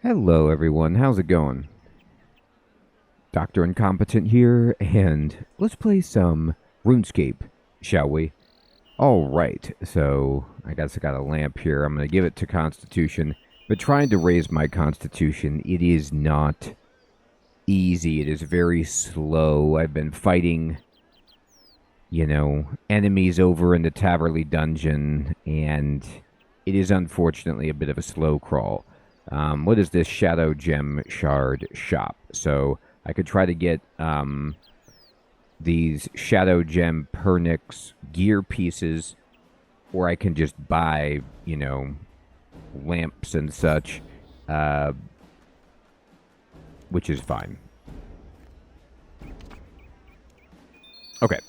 Hello, everyone. How's it going? Dr. Incompetent here, and let's play some RuneScape, shall we? All right, so I guess I got a lamp here. I'm going to give it to Constitution, but trying to raise my Constitution, it is not easy. It is very slow. I've been fighting, enemies over in the Taverley dungeon, and it is unfortunately a bit of a slow crawl. What is this Shadow Gem Shard shop? So I could try to get these Shadow Gem Pernix gear pieces, or I can just buy, lamps and such, which is fine. Okay,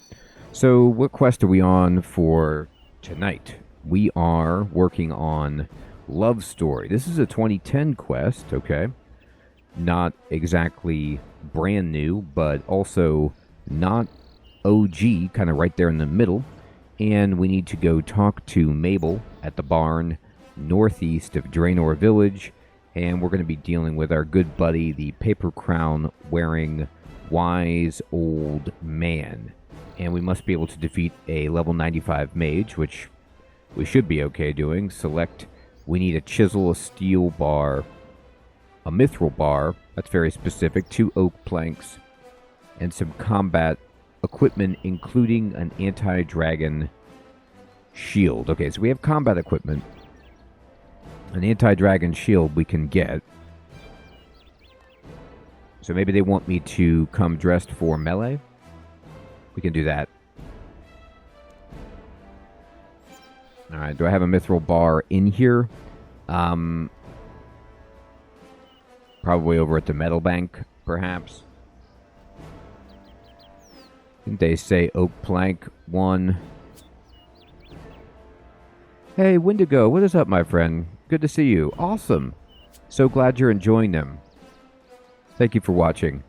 so what quest are we on for tonight? We are working on Love Story. This is a 2010 quest, okay? Not exactly brand new, but also not OG, kind of right there in the middle. And we need to go talk to Mabel at the barn northeast of Draenor Village. And we're going to be dealing with our good buddy, the paper crown wearing wise old man. And we must be able to defeat a level 95 mage, which we should be okay doing. Select, we need a chisel, a steel bar, a mithril bar, that's very specific, 2 oak planks, and some combat equipment, including an anti-dragon shield. Okay, so we have combat equipment. An anti-dragon shield we can get. So maybe they want me to come dressed for melee? We can do that. Alright, do I have a mithril bar in here? Probably over at the metal bank, perhaps. I think they say oak plank 1. Hey, Wendigo, what is up, my friend? Good to see you. Awesome. So glad you're enjoying them. Thank you for watching.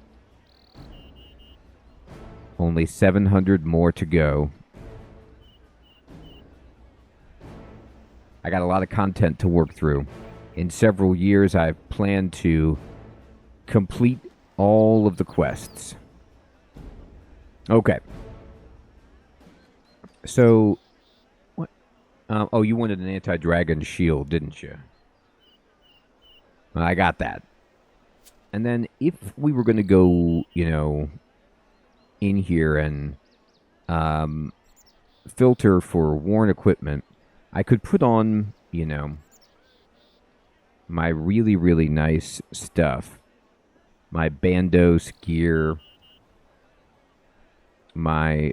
Only 700 more to go. I got a lot of content to work through. In several years, I've planned to complete all of the quests. Okay. So, what? Oh, you wanted an anti-dragon shield, didn't you? I got that. And then if we were going to go, in here and filter for worn equipment, I could put on, my really, really nice stuff. My Bandos gear. My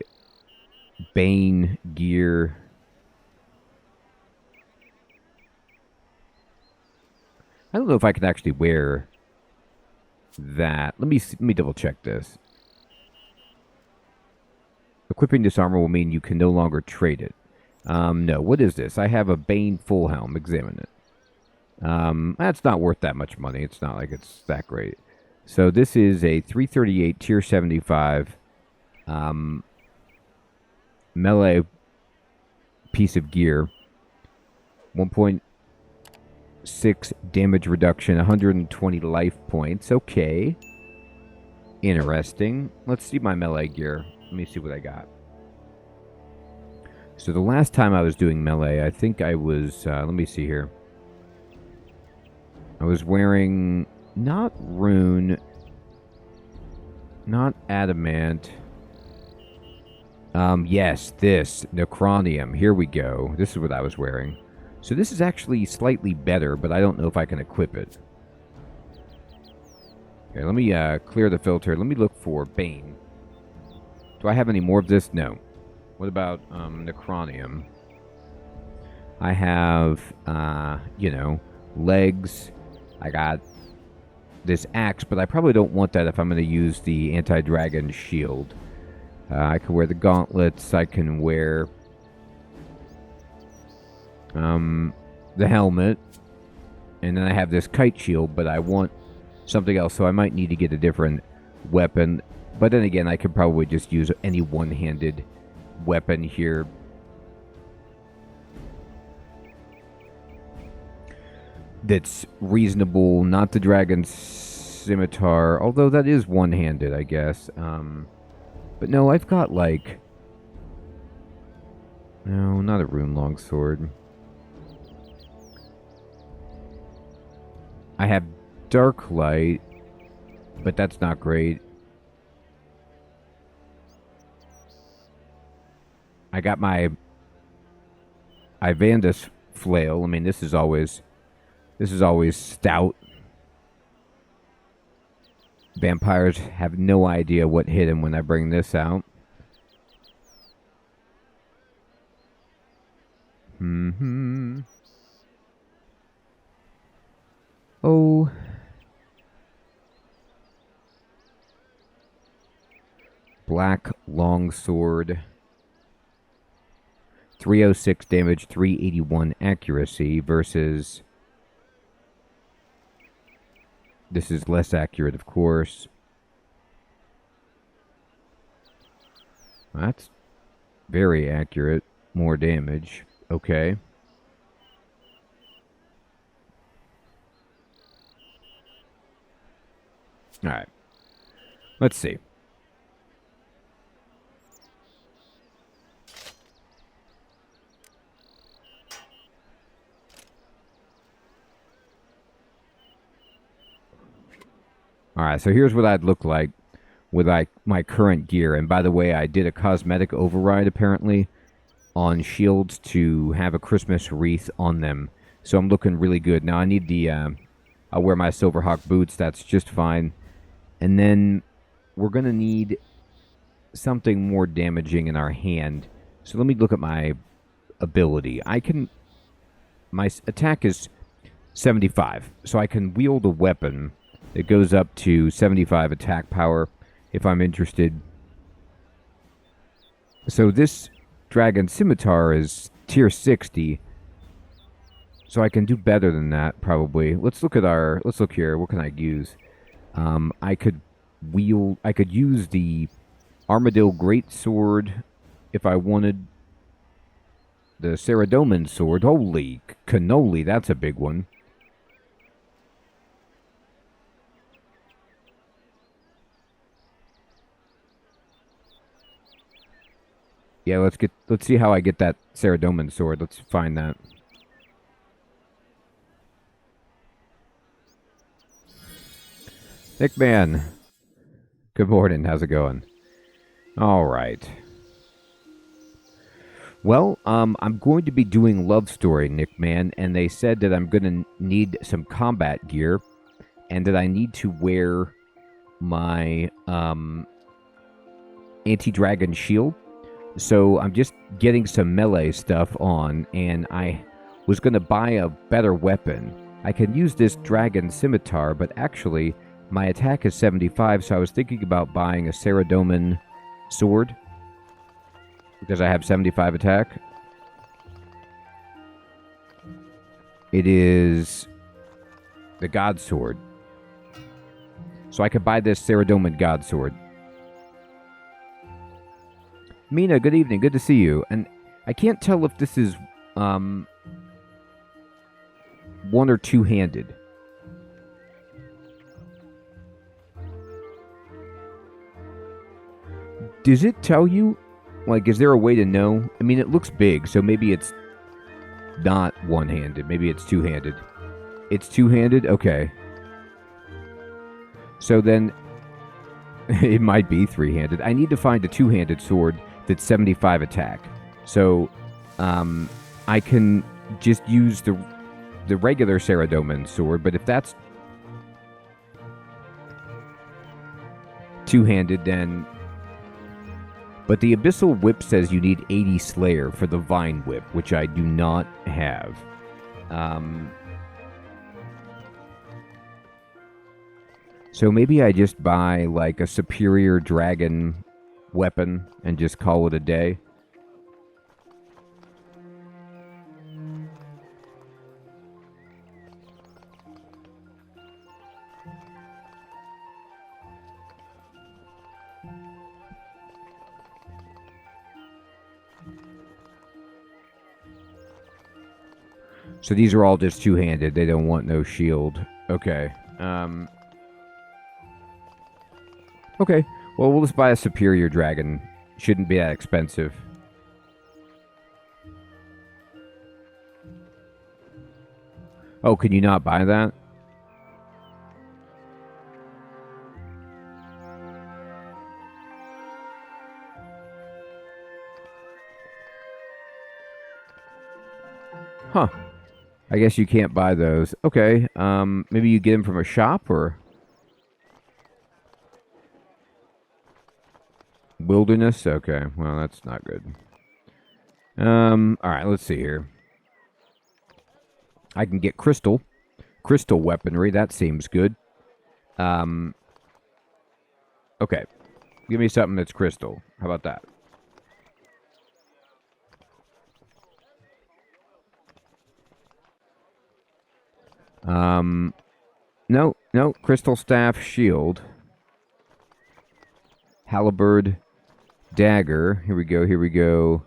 Bane gear. I don't know if I can actually wear that. Let me double check this. Equipping this armor will mean you can no longer trade it. No, what is this? I have a Bane full helm. Examine it. That's not worth that much money. It's not like it's that great. So this is a 338 tier 75 melee piece of gear. 1.6 damage reduction, 120 life points. Okay. Interesting. Let's see my melee gear. Let me see what I got. So the last time I was doing melee, I think I was, let me see here. I was wearing not rune, not adamant. Yes, this, necronium. Here we go. This is what I was wearing. So this is actually slightly better, but I don't know if I can equip it. Okay, let me clear the filter. Let me look for Bane. Do I have any more of this? No. What about necronium? I have, legs. I got this axe, but I probably don't want that if I'm going to use the anti-dragon shield. I can wear the gauntlets. I can wear the helmet. And then I have this kite shield, but I want something else, so I might need to get a different weapon. But then again, I could probably just use any one-handed weapon here. that's reasonable. Not the dragon scimitar, although that is one-handed, I guess. But no, I've got like... No, not a rune longsword. I have dark light, but that's not great. I got my Ivandus flail. I mean, this is always stout. Vampires have no idea what hit him when I bring this out. Oh. Black longsword. 306 damage, 381 accuracy versus... This is less accurate, of course. That's very accurate. More damage. Okay. Alright. Let's see. Alright, so here's what I'd look like with my current gear. And by the way, I did a cosmetic override, apparently, on shields to have a Christmas wreath on them. So I'm looking really good. Now I need the... I'll wear my Silverhawk boots. That's just fine. And then we're going to need something more damaging in our hand. So let me look at my ability. My attack is 75. So I can wield a weapon that goes up to 75 attack power if I'm interested. So this dragon scimitar is tier 60. So I can do better than that, probably. Let's look here. What can I use? I could use the Armadillo Greatsword if I wanted. The Ceradoman sword. Holy cannoli, that's a big one. Yeah, let's see how I get that Ceradoman sword. Let's find that. Nick Man. Good morning. How's it going? All right. Well, I'm going to be doing Love Story, Nick Man, and they said that I'm going to need some combat gear and that I need to wear my anti-dragon shield. So I'm just getting some melee stuff on, and I was going to buy a better weapon. I can use this dragon scimitar, but actually my attack is 75, so I was thinking about buying a Ceradoman sword because I have 75 attack. It is the God Sword. So I could buy this Ceradoman God Sword. Mina, good evening. Good to see you. And I can't tell if this is one or two-handed. Does it tell you? Like, is there a way to know? I mean, it looks big, so maybe it's not one-handed. Maybe it's two-handed. It's two-handed? Okay. So then it might be three-handed. I need to find a two-handed sword that's 75 attack. So I can just use the regular Ceradoman sword, but if that's two-handed, then... But the Abyssal Whip says you need 80 Slayer for the Vine Whip, which I do not have. So maybe I just buy, like, a superior dragon weapon and just call it a day. So these are all just two-handed. They don't want no shield. Okay. Okay. Well, we'll just buy a superior dragon. Shouldn't be that expensive. Oh, can you not buy that? Huh. I guess you can't buy those. Okay. Maybe you get them from a shop or wilderness. Okay. Well, that's not good. All right. Let's see here. I can get crystal weaponry. That seems good. Okay. Give me something that's crystal. How about that? No, crystal staff, shield, halberd, dagger. Here we go.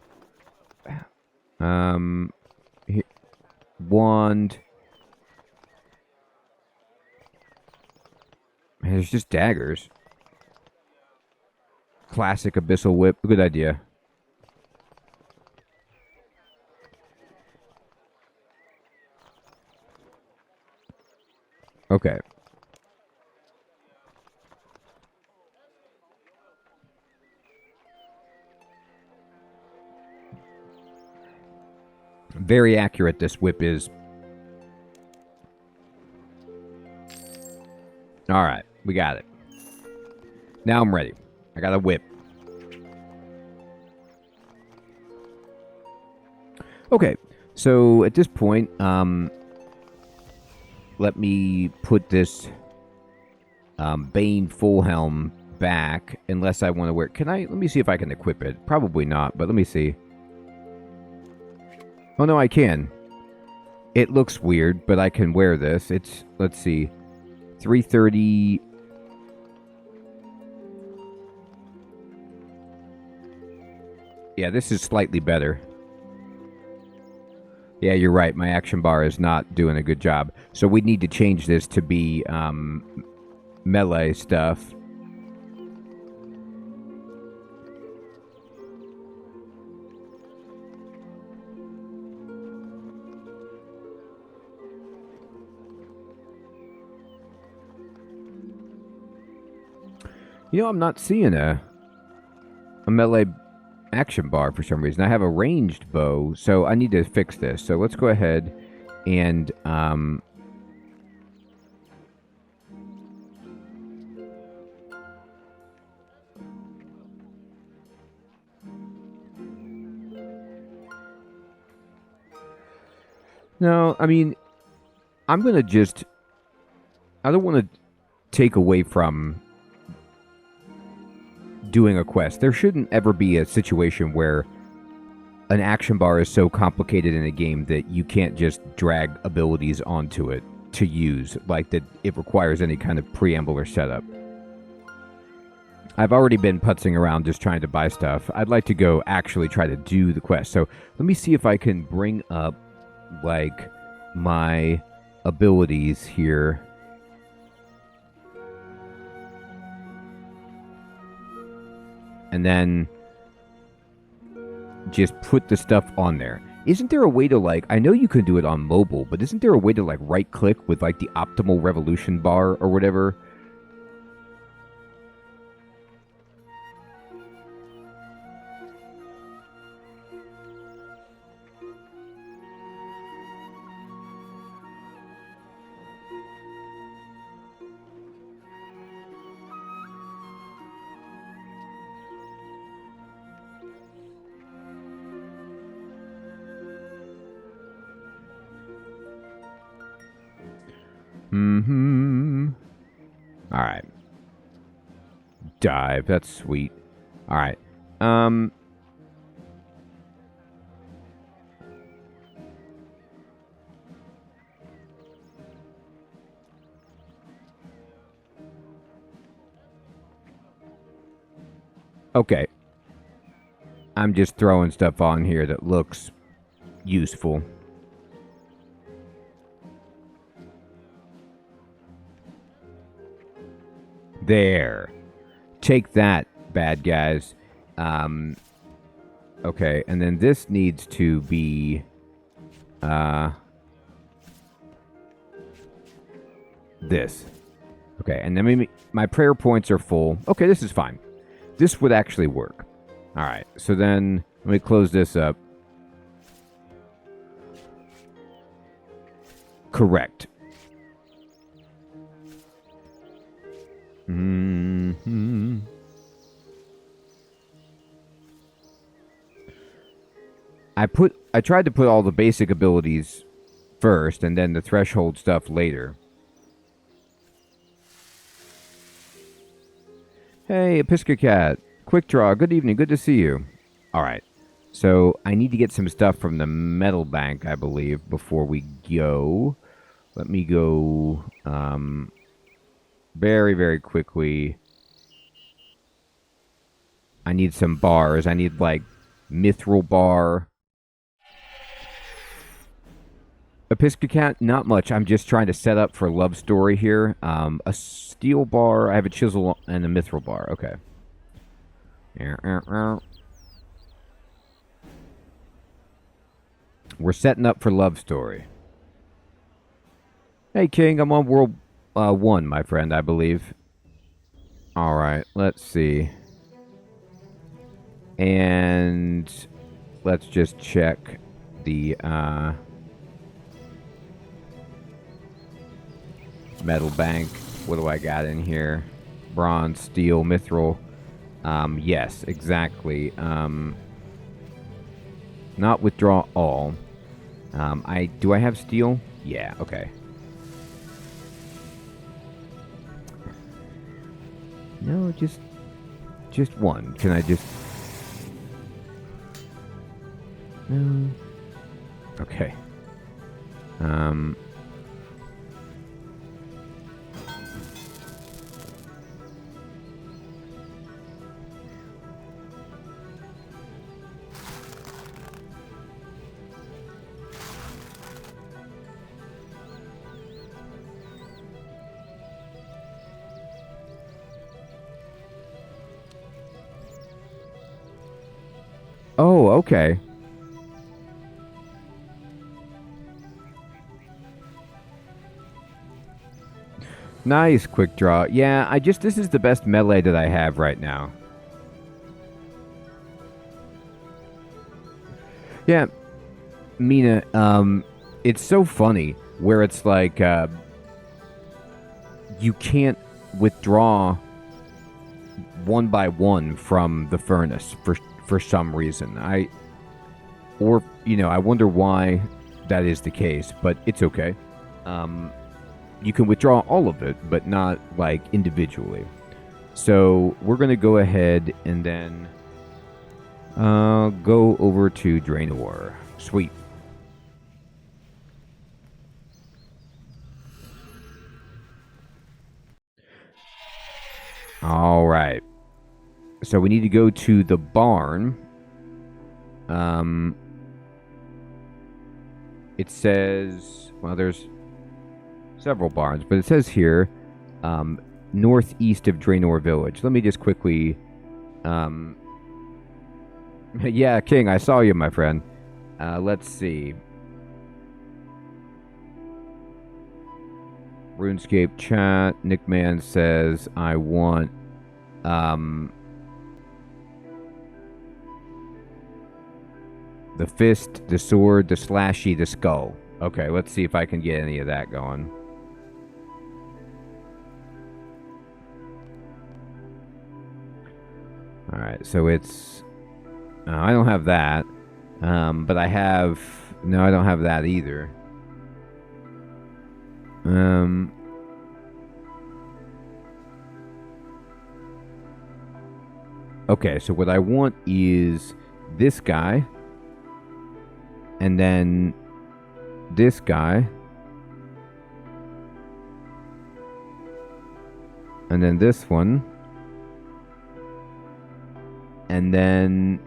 Wand. Man, there's just daggers. Classic abyssal whip. Good idea. Okay. Very accurate this whip is. All right, we got it. Now I'm ready. I got a whip. Okay, so at this point, let me put this Bane full helm back, unless I want to wear it. Can I? Let me see if I can equip it. Probably not, but let me see. Oh, no, I can. It looks weird, but I can wear this. It's, let's see, 330. Yeah, this is slightly better. Yeah, you're right. My action bar is not doing a good job. So we need to change this to be melee stuff. You know, I'm not seeing a melee action bar for some reason. I have a ranged bow, so I need to fix this. So let's go ahead and no, I mean, I'm going to just, I don't want to take away from doing a quest. There shouldn't ever be a situation where an action bar is so complicated in a game that you can't just drag abilities onto it to use, like that it requires any kind of preamble or setup. I've already been putzing around just trying to buy stuff. I'd like to go actually try to do the quest. So let me see if I can bring up like my abilities here. And then just put the stuff on there. Isn't there a way to, like, I know you can do it on mobile, but isn't there a way to, like, right click with, like, the optimal revolution bar or whatever? All right. Dive. That's sweet. All right. Okay. I'm just throwing stuff on here that looks useful. There. Take that, bad guys. Okay, and then this needs to be... this. Okay, and then my prayer points are full. Okay, this is fine. This would actually work. All right, so then let me close this up. Correct. Mm-hmm. I tried to put all the basic abilities first and then the threshold stuff later. Hey, Episcocat. Quick Draw, good evening, good to see you. Alright, so I need to get some stuff from the metal bank, I believe, before we go. Let me go very, very quickly. I need some bars. I need, like, mithril bar. Episcocat, not much. I'm just trying to set up for love story here. A steel bar. I have a chisel and a mithril bar. Okay. We're setting up for love story. Hey, King. I'm on World 1, my friend, I believe. Alright, let's see. And let's just check the metal bank. What do I got in here? Bronze, steel, mithril. Yes, exactly. Not withdraw all. Do I have steel? Yeah, okay. No, just one. Can I just... No. Okay. Oh, okay. Nice, quick draw. Yeah, this is the best melee that I have right now. Yeah, Mina, it's so funny where it's like, you can't withdraw one by one from the furnace for some reason. I wonder why that is the case, but it's okay. You can withdraw all of it, but not, like, individually. So we're going to go ahead and then go over to Draenor. Sweet. All right. So we need to go to the barn. It says, well, there's several barns, but it says here, northeast of Draenor Village. Let me just quickly, yeah, King, I saw you, my friend. Let's see. RuneScape chat. Nickman says, I want, the fist, the sword, the slashy, the skull. Okay, let's see if I can get any of that going. Alright, so it's... I don't have that. But I have... No, I don't have that either. Okay, so what I want is this guy. And then this guy. And then this one. And then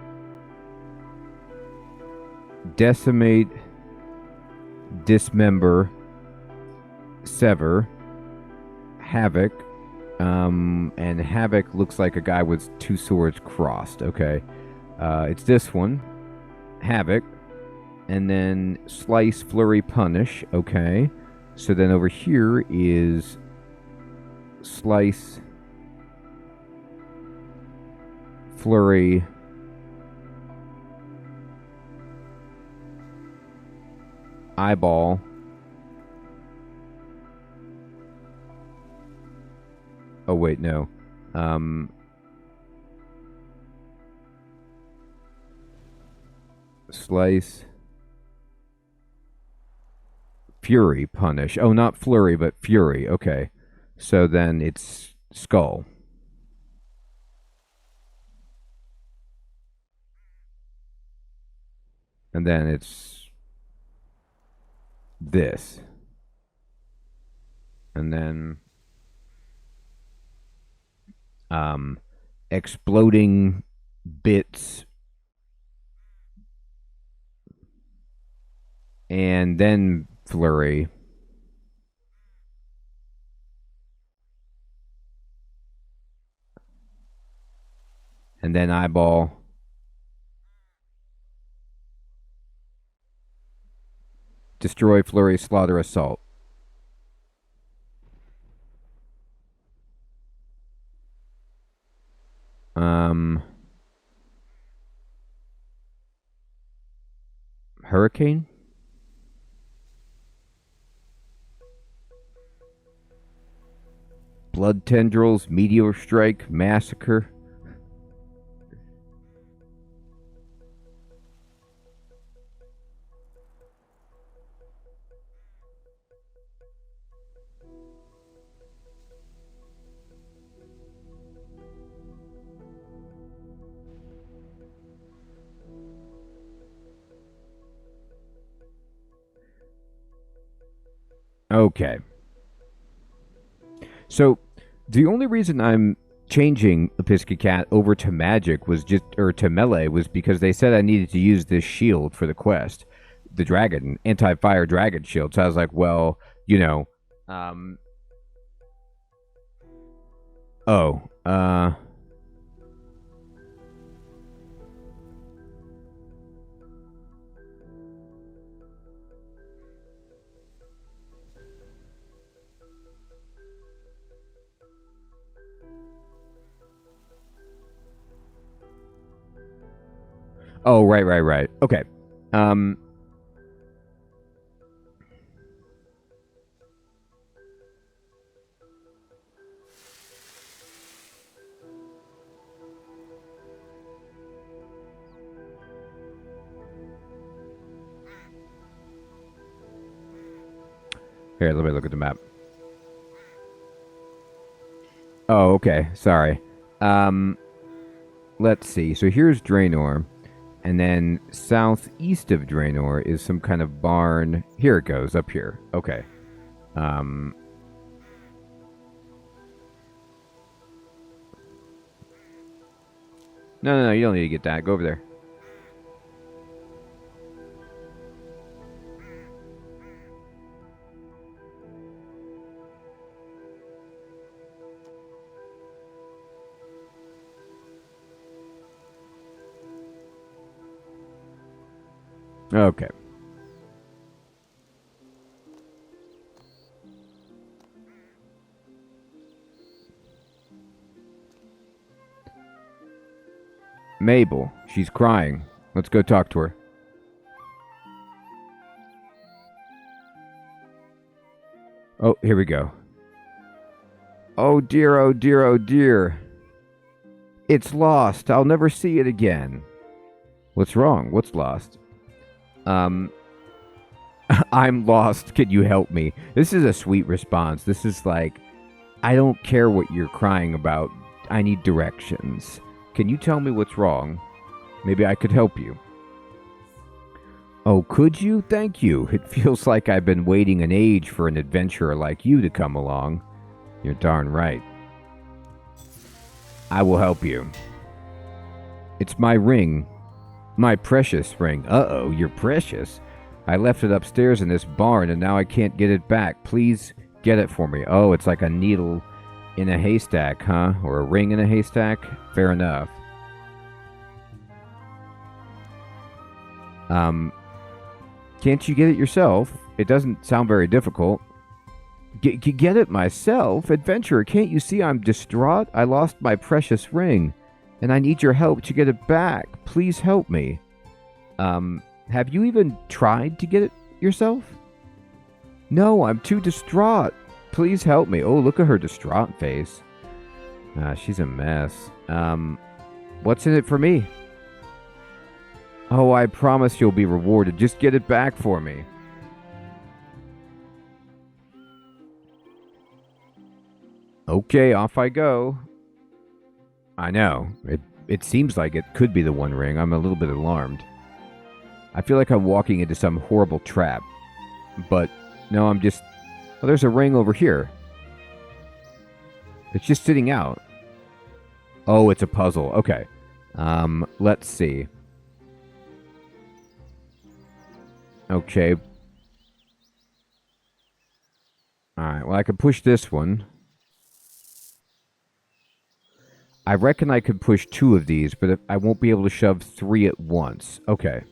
decimate, dismember, sever, havoc, And Havoc looks like a guy with two swords crossed. Okay. It's this one. Havoc. And then Slice, Flurry, Punish. Okay. So then over here is Slice, Flurry, Eyeball, oh wait, no. Slice, Fury, Punish. Oh, not Flurry, but Fury. Okay. So then it's Skull. And then it's this. And then exploding bits. And then Flurry. And then Eyeball. Destroy, Flurry, Slaughter, Assault. Hurricane? Blood Tendrils, Meteor Strike, Massacre. Okay. So, the only reason I'm changing Episcocat over to magic was just, or to melee, was because they said I needed to use this shield for the quest. The dragon, anti-fire dragon shield. So I was like, well, you know, oh, right. Okay. Here, let me look at the map. Oh, okay. Sorry. Let's see. So here's Draenor. And then southeast of Draenor is some kind of barn. Here it goes, up here. Okay. No, you don't need to get that. Go over there. Okay. Mabel. She's crying. Let's go talk to her. Oh, here we go. Oh dear, oh dear, oh dear. It's lost. I'll never see it again. What's wrong? What's lost? I'm lost. Can you help me? This is a sweet response. This is like, I don't care what you're crying about. I need directions. Can you tell me what's wrong? Maybe I could help you. Oh, could you? Thank you. It feels like I've been waiting an age for an adventurer like you to come along. You're darn right. I will help you. It's my ring. My precious ring. Uh-oh, you're precious. I left it upstairs in this barn and now I can't get it back. Please get it for me. Oh, it's like a needle in a haystack, huh? Or a ring in a haystack? Fair enough. Can't you get it yourself? It doesn't sound very difficult. Get it myself? Adventurer, can't you see I'm distraught? I lost my precious ring, and I need your help to get it back. Please help me. Have you even tried to get it yourself? No, I'm too distraught. Please help me. Oh, look at her distraught face. She's a mess. What's in it for me? Oh, I promise you'll be rewarded. Just get it back for me. Okay, off I go. I know. It seems like it could be the One Ring. I'm a little bit alarmed. I feel like I'm walking into some horrible trap. But, no, I'm just... Oh, there's a ring over here. It's just sitting out. Oh, it's a puzzle. Okay. Let's see. Okay. Alright, well, I could push this one. I reckon I could push 2 of these, but I won't be able to shove 3 at once. Okay.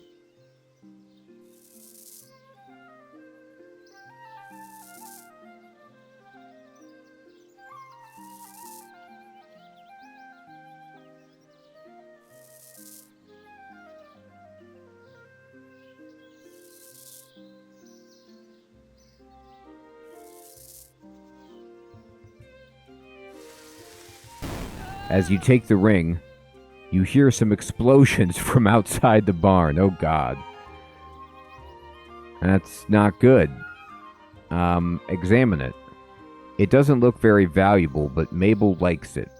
As you take the ring, you hear some explosions from outside the barn. Oh, God. That's not good. Examine it. It doesn't look very valuable, but Mabel likes it.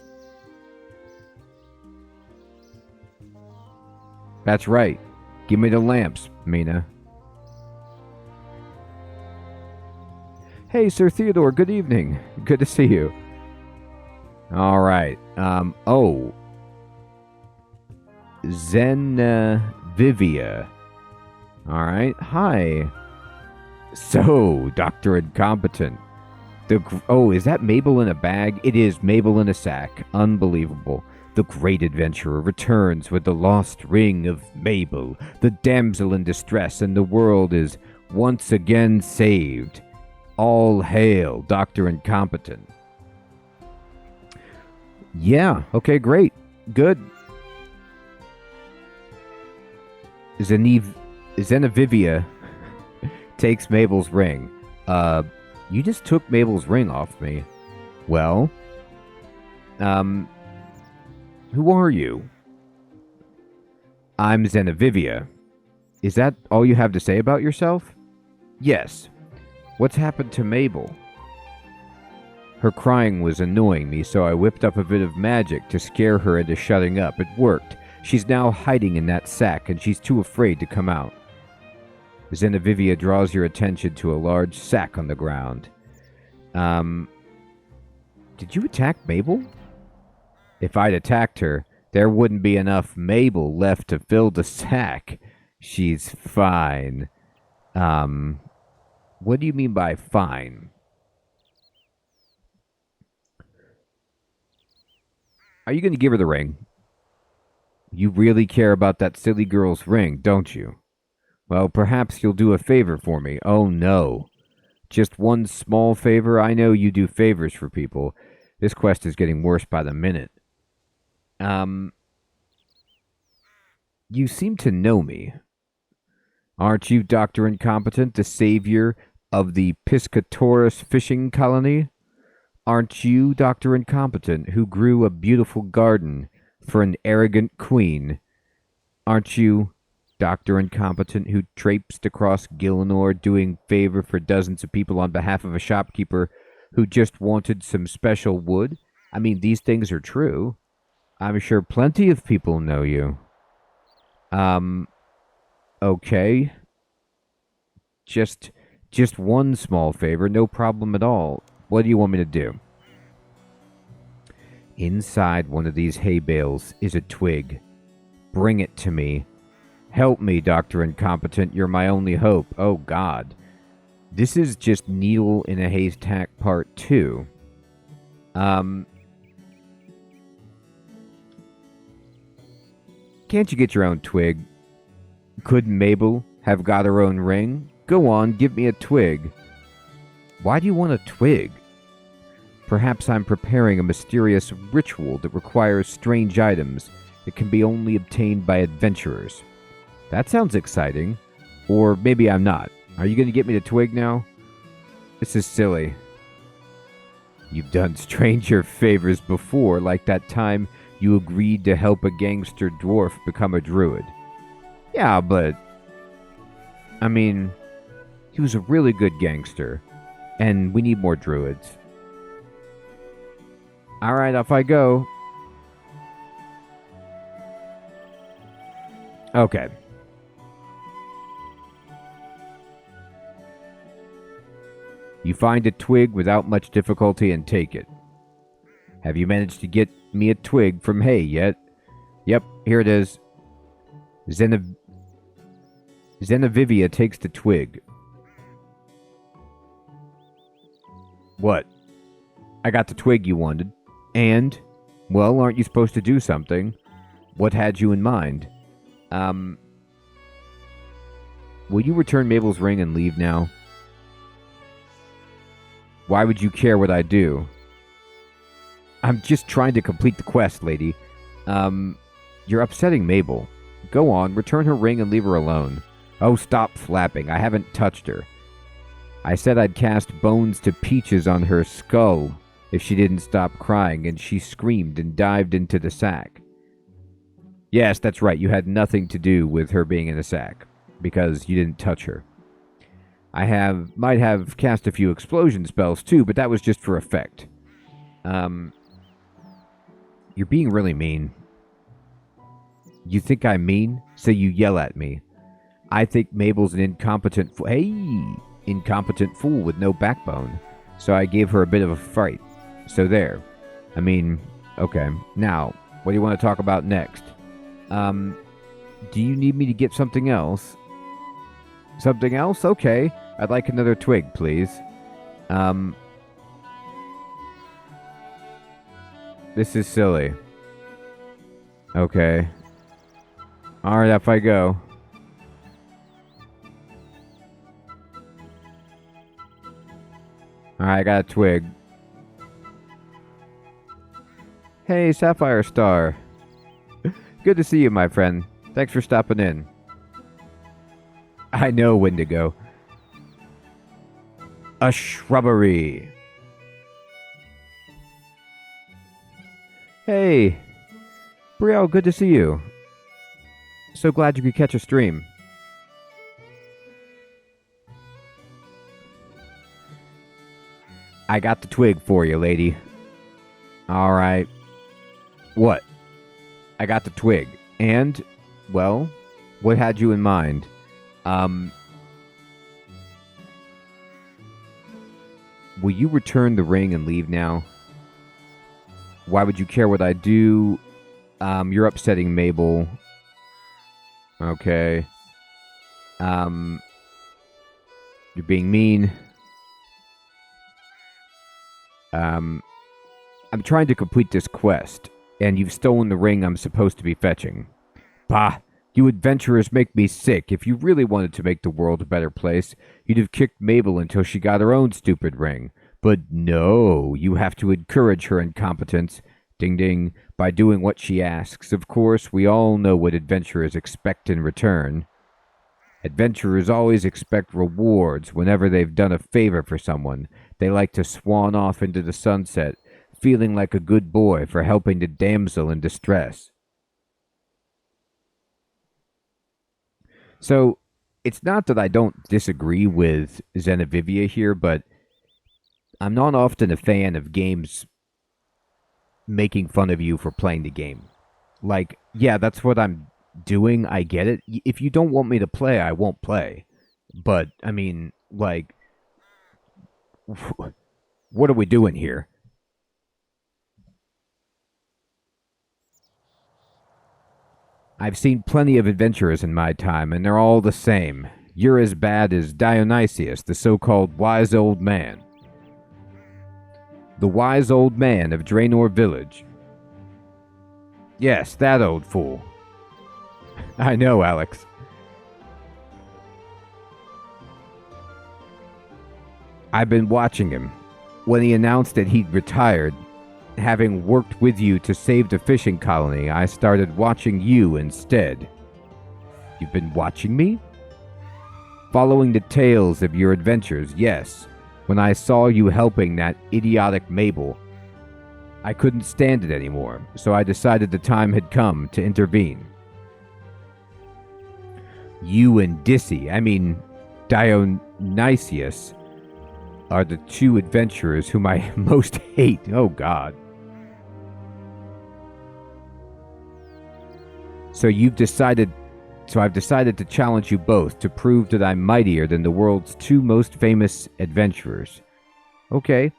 That's right. Give me the lamps, Mina. Hey, Sir Theodore, good evening. Good to see you. All right. Oh. Zenovivia. All right. Hi. So, Dr. Incompetent. Oh, is that Mabel in a bag? It is Mabel in a sack. Unbelievable. The great adventurer returns with the lost ring of Mabel, the damsel in distress, and the world is once again saved. All hail, Dr. Incompetent. Yeah, okay, great. Good. Zenovivia takes Mabel's ring. You just took Mabel's ring off me. Well, who are you? I'm Zenovivia. Is that all you have to say about yourself? Yes. What's happened to Mabel? Her crying was annoying me, so I whipped up a bit of magic to scare her into shutting up. It worked. She's now hiding in that sack, and she's too afraid to come out. Zenovivia draws your attention to a large sack on the ground. Did you attack Mabel? If I'd attacked her, there wouldn't be enough Mabel left to fill the sack. She's fine. What do you mean by fine? Are you going to give her the ring? You really care about that silly girl's ring, don't you? Well, perhaps you'll do a favor for me. Oh, no. Just one small favor? I know you do favors for people. This quest is getting worse by the minute. You seem to know me. Aren't you Dr. Incompetent, the savior of the Piscatoris fishing colony? Aren't you Dr. Incompetent, who grew a beautiful garden for an arrogant queen? Aren't you Dr. Incompetent, who traipsed across Gillinor doing favor for dozens of people on behalf of a shopkeeper who just wanted some special wood? I mean, these things are true. I'm sure plenty of people know you. Okay. Just one small favor, no problem at all. What do you want me to do? Inside one of these hay bales is a twig. Bring it to me. Help me, Dr. Incompetent. You're my only hope. Oh, God. This is just Needle in a Haystack Part 2. Can't you get your own twig? Couldn't Mabel have got her own ring? Go on, give me a twig. Why do you want a twig? Perhaps I'm preparing a mysterious ritual that requires strange items that can be only obtained by adventurers. That sounds exciting. Or maybe I'm not. Are you going to get me the twig now? This is silly. You've done stranger favors before, like that time you agreed to help a gangster dwarf become a druid. Yeah, but... I mean, he was a really good gangster, and we need more druids. Alright, off I go. Okay. You find a twig without much difficulty and take it. Have you managed to get me a twig from hay yet? Yep, here it is. Zenovivia takes the twig. What? I got the twig you wanted. And? Well, aren't you supposed to do something? What had you in mind? Will you return Mabel's ring and leave now? Why would you care what I do? I'm just trying to complete the quest, lady. You're upsetting Mabel. Go on, return her ring and leave her alone. Oh, stop flapping. I haven't touched her. I said I'd cast bones to peaches on her skull if she didn't stop crying, and she screamed and dived into the sack. Yes, that's right. You had nothing to do with her being in the sack, because you didn't touch her. I might have cast a few explosion spells too, but that was just for effect. You're being really mean. You think I'm mean? So you yell at me. I think Mabel's an incompetent incompetent fool with no backbone. So I gave her a bit of a fright. So there. I mean, okay. Now, what do you want to talk about next? Do you need me to get something else? Something else? Okay. I'd like another twig, please. This is silly. Okay. Alright, off I go. Alright, I got a twig. Hey, Sapphire Star. Good to see you, my friend. Thanks for stopping in. I know when to go. A shrubbery. Hey, Brielle, good to see you. So glad you could catch a stream. I got the twig for you, lady. Alright. What? I got the twig. And, well, what had you in mind? Will you return the ring and leave now? Why would you care what I do? You're upsetting Mabel. Okay. You're being mean. I'm trying to complete this quest, and you've stolen the ring I'm supposed to be fetching. Bah! You adventurers make me sick. If you really wanted to make the world a better place, you'd have kicked Mabel until she got her own stupid ring. But no, you have to encourage her incompetence, ding ding, by doing what she asks. Of course, we all know what adventurers expect in return. Adventurers always expect rewards whenever they've done a favor for someone. They like to swan off into the sunset, feeling like a good boy for helping the damsel in distress. So, it's not that I don't disagree with Zenovivia here, but I'm not often a fan of games making fun of you for playing the game. Like, yeah, that's what I'm doing, I get it. If you don't want me to play, I won't play. But, I mean, like, what are we doing here? I've seen plenty of adventurers in my time, and they're all the same. You're as bad as Dionysius, the so-called wise old man. The wise old man of Draenor Village. Yes, that old fool. I know, Alex. I've been watching him. When he announced that he'd retired, having worked with you to save the fishing colony, I started watching you instead. You've been watching me? Following the tales of your adventures, yes. When I saw you helping that idiotic Mabel, I couldn't stand it anymore, so I decided the time had come to intervene. You and Dionysius, are the two adventurers whom I most hate. Oh, God. So I've decided to challenge you both to prove that I'm mightier than the world's two most famous adventurers. Okay.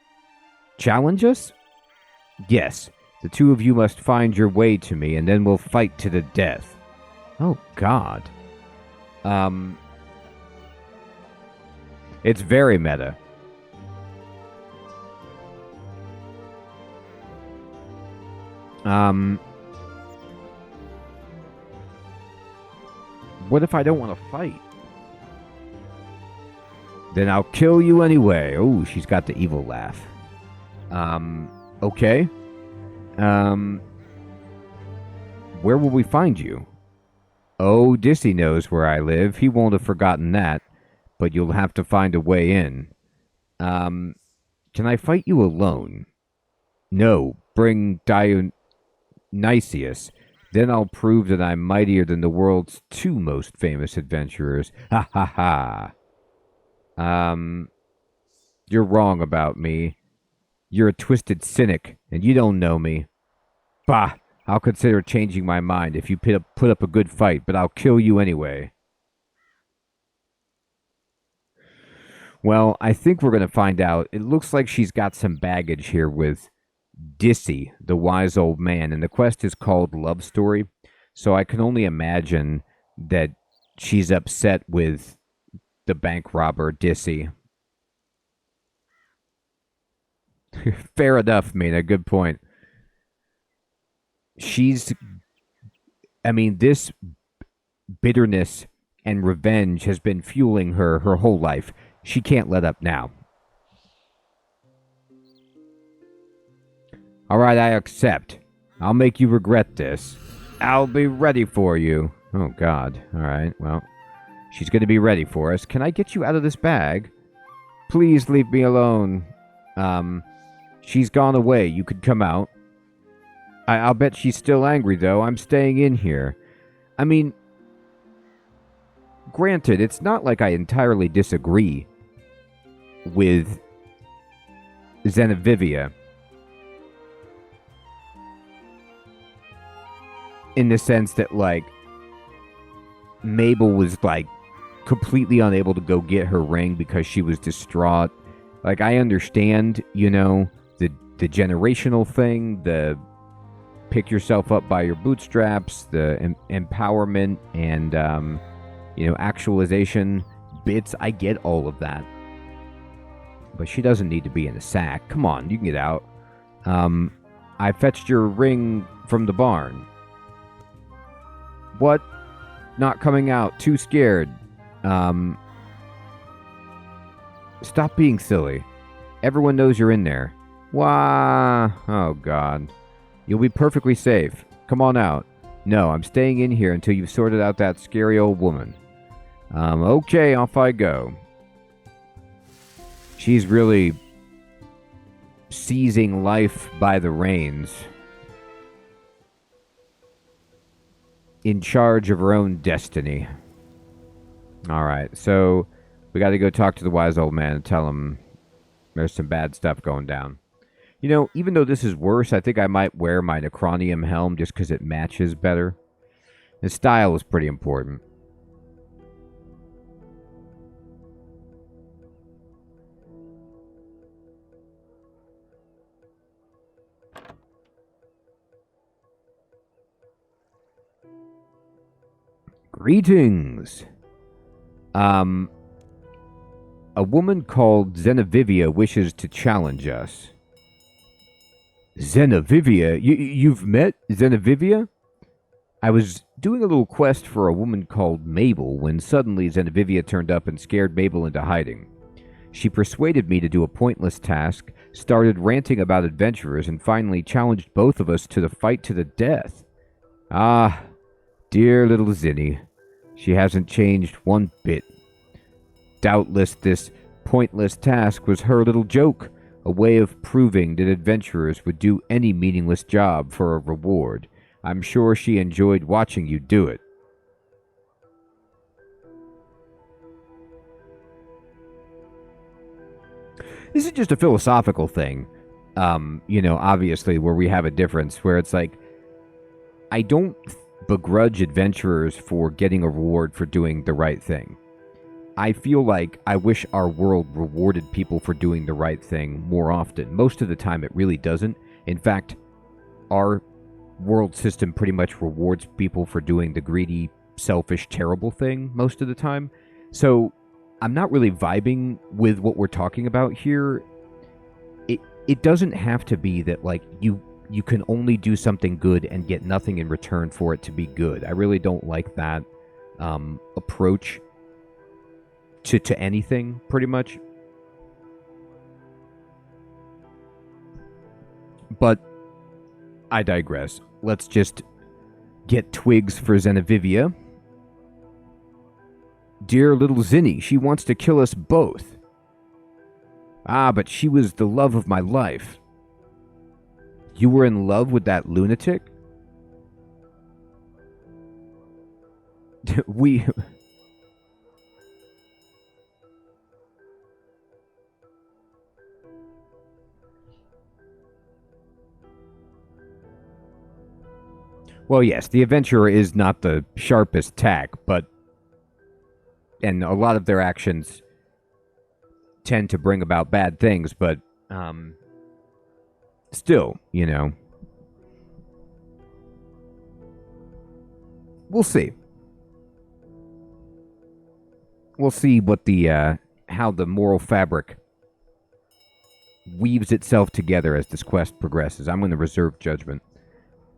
Challenge us? Yes. The two of you must find your way to me, and then we'll fight to the death. Oh, God. It's very meta. What if I don't want to fight? Then I'll kill you anyway. Oh, she's got the evil laugh. Okay. Where will we find you? Oh, Dissy knows where I live. He won't have forgotten that. But you'll have to find a way in. Can I fight you alone? No. Bring Dionysius. Then I'll prove that I'm mightier than the world's two most famous adventurers. Ha ha ha. You're wrong about me. You're a twisted cynic, and you don't know me. Bah! I'll consider changing my mind if you put up a good fight, but I'll kill you anyway. Well, I think we're going to find out. It looks like she's got some baggage here with Dissy, the wise old man, and the quest is called Love Story. So I can only imagine that she's upset with the bank robber, Dissy. Fair enough, Mina. Good point. This bitterness and revenge has been fueling her whole life. She can't let up now. All right, I accept. I'll make you regret this. I'll be ready for you. Oh, God. All right, well, she's going to be ready for us. Can I get you out of this bag? Please leave me alone. She's gone away. You could come out. I'll bet she's still angry, though. I'm staying in here. I mean, granted, it's not like I entirely disagree with Zenovivia. In the sense that, like, Mabel was, like, completely unable to go get her ring because she was distraught. Like, I understand, the generational thing, the pick yourself up by your bootstraps, the empowerment and, actualization bits. I get all of that. But she doesn't need to be in a sack. Come on, you can get out. I fetched your ring from the barn. What? Not coming out. Too scared. Stop being silly. Everyone knows you're in there. Wah. Oh, God. You'll be perfectly safe. Come on out. No, I'm staying in here until you've sorted out that scary old woman. Okay, off I go. She's really seizing life by the reins. In charge of her own destiny. Alright, so we got to go talk to the wise old man and tell him there's some bad stuff going down. Even though this is worse, I think I might wear my Necronium helm just because it matches better. The style is pretty important. Greetings! A woman called Zenovivia wishes to challenge us. Zenovivia? You've met Zenovivia? I was doing a little quest for a woman called Mabel when suddenly Zenovivia turned up and scared Mabel into hiding. She persuaded me to do a pointless task, started ranting about adventurers, and finally challenged both of us to the fight to the death. Ah, dear little Zinni. She hasn't changed one bit. Doubtless this pointless task was her little joke, a way of proving that adventurers would do any meaningless job for a reward. I'm sure she enjoyed watching you do it. This is just a philosophical thing, obviously, where we have a difference, where it's like, I don't begrudge adventurers for getting a reward for doing the right thing. I feel like I wish our world rewarded people for doing the right thing more often. Most of the time, it really doesn't. In fact, our world system pretty much rewards people for doing the greedy, selfish, terrible thing most of the time. So I'm not really vibing with what we're talking about here. It doesn't have to be that like you can only do something good and get nothing in return for it to be good. I really don't like that approach to anything, pretty much. But I digress. Let's just get twigs for Zenovivia. Dear little Zinni, she wants to kill us both. Ah, but she was the love of my life. You were in love with that lunatic? we... Well, yes, the adventurer is not the sharpest tack, and a lot of their actions tend to bring about bad things, but still, we'll see. We'll see what how the moral fabric weaves itself together as this quest progresses. I'm going to reserve judgment.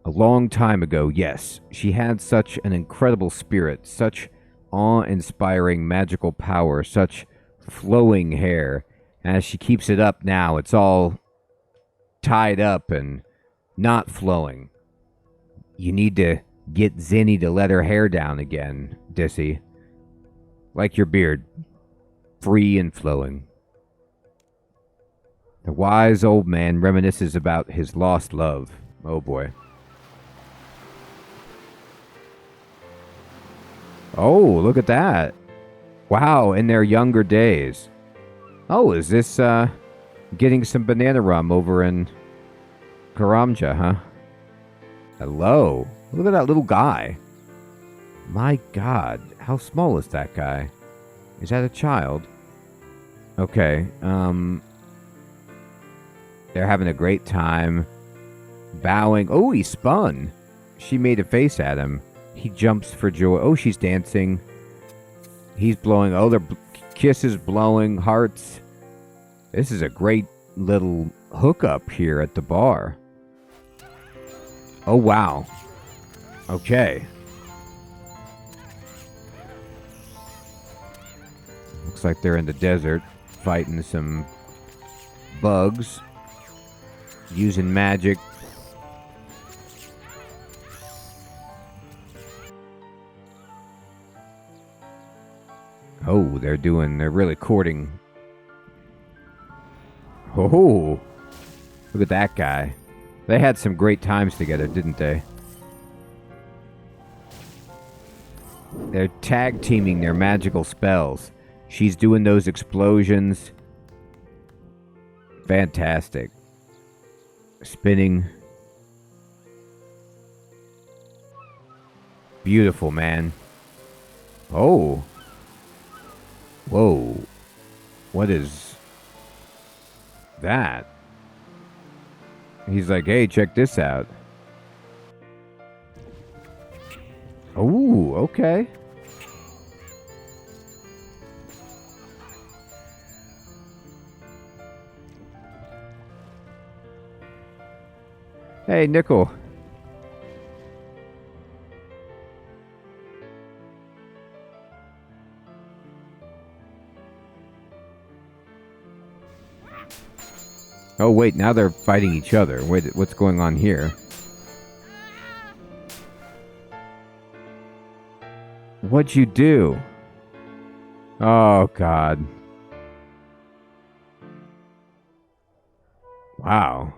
A long time ago, yes, she had such an incredible spirit, such awe-inspiring magical power, such flowing hair. As she keeps it up now, it's all tied up and not flowing. You need to get Zinni to let her hair down again, Dissy. Like your beard, free and flowing. The wise old man reminisces about his lost love. Oh boy. Oh, look at that. Wow, in their younger days. Oh, is this, getting some banana rum over in Karamja, huh? Hello. Look at that little guy. My God, how small is that guy? Is that a child? Okay, they're having a great time. Bowing. Oh, he spun. She made a face at him. He jumps for joy. Oh, she's dancing. He's blowing. Oh, they're kisses blowing. Hearts. This is a great little hookup here at the bar. Oh, wow. Okay. Looks like they're in the desert fighting some bugs. Using magic. Oh, they're really courting. Oh, look at that guy. They had some great times together, didn't they? They're tag teaming their magical spells. She's doing those explosions. Fantastic. Spinning. Beautiful, man. Oh. Whoa. What is that? He's like, hey, check this out. Oh, okay. Hey, Nickel. Oh, wait, now they're fighting each other. Wait, what's going on here? What'd you do? Oh, God. Wow.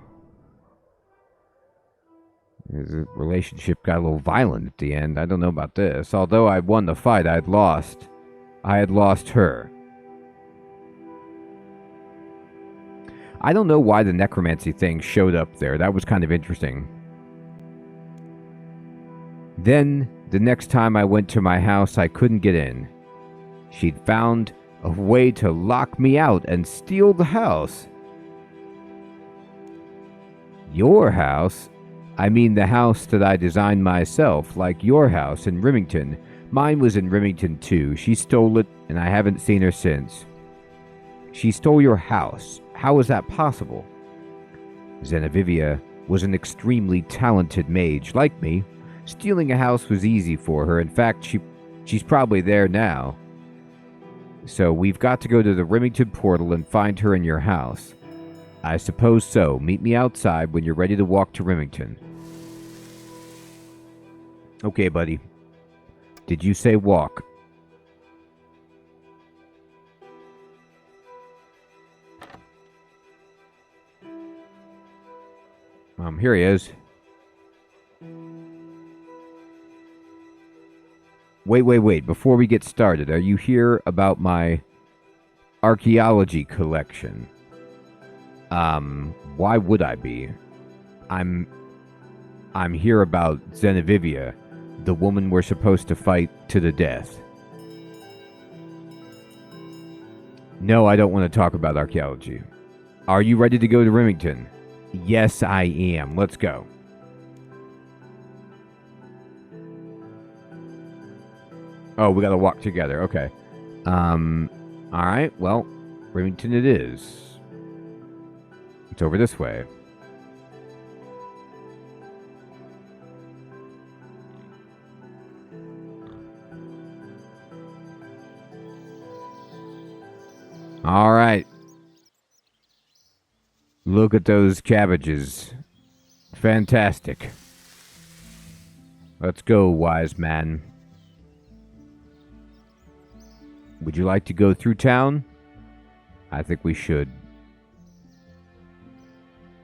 The relationship got a little violent at the end. I don't know about this. Although I won the fight, I had lost. I had lost her. I don't know why the necromancy thing showed up there. That was kind of interesting. Then, the next time I went to my house, I couldn't get in. She'd found a way to lock me out and steal the house. Your house? I mean the house that I designed myself, like your house in Remington. Mine was in Remington too. She stole it, and I haven't seen her since. She stole your house. How is that possible? Zenovivia was an extremely talented mage like me. Stealing a house was easy for her. In fact, she's probably there now. So we've got to go to the Remington portal and find her in your house. I suppose so. Meet me outside when you're ready to walk to Remington. Okay, buddy. Did you say walk? Here he is. Wait. Before we get started, are you here about my archaeology collection? Why would I be? I'm here about Zenovivia, the woman we're supposed to fight to the death. No, I don't want to talk about archaeology. Are you ready to go to Remington? Yes, I am. Let's go. Oh, we gotta walk together. Okay. Alright, well, Remington it is. It's over this way. Alright. Look at those cabbages. Fantastic. Let's go, wise man. Would you like to go through town? I think we should.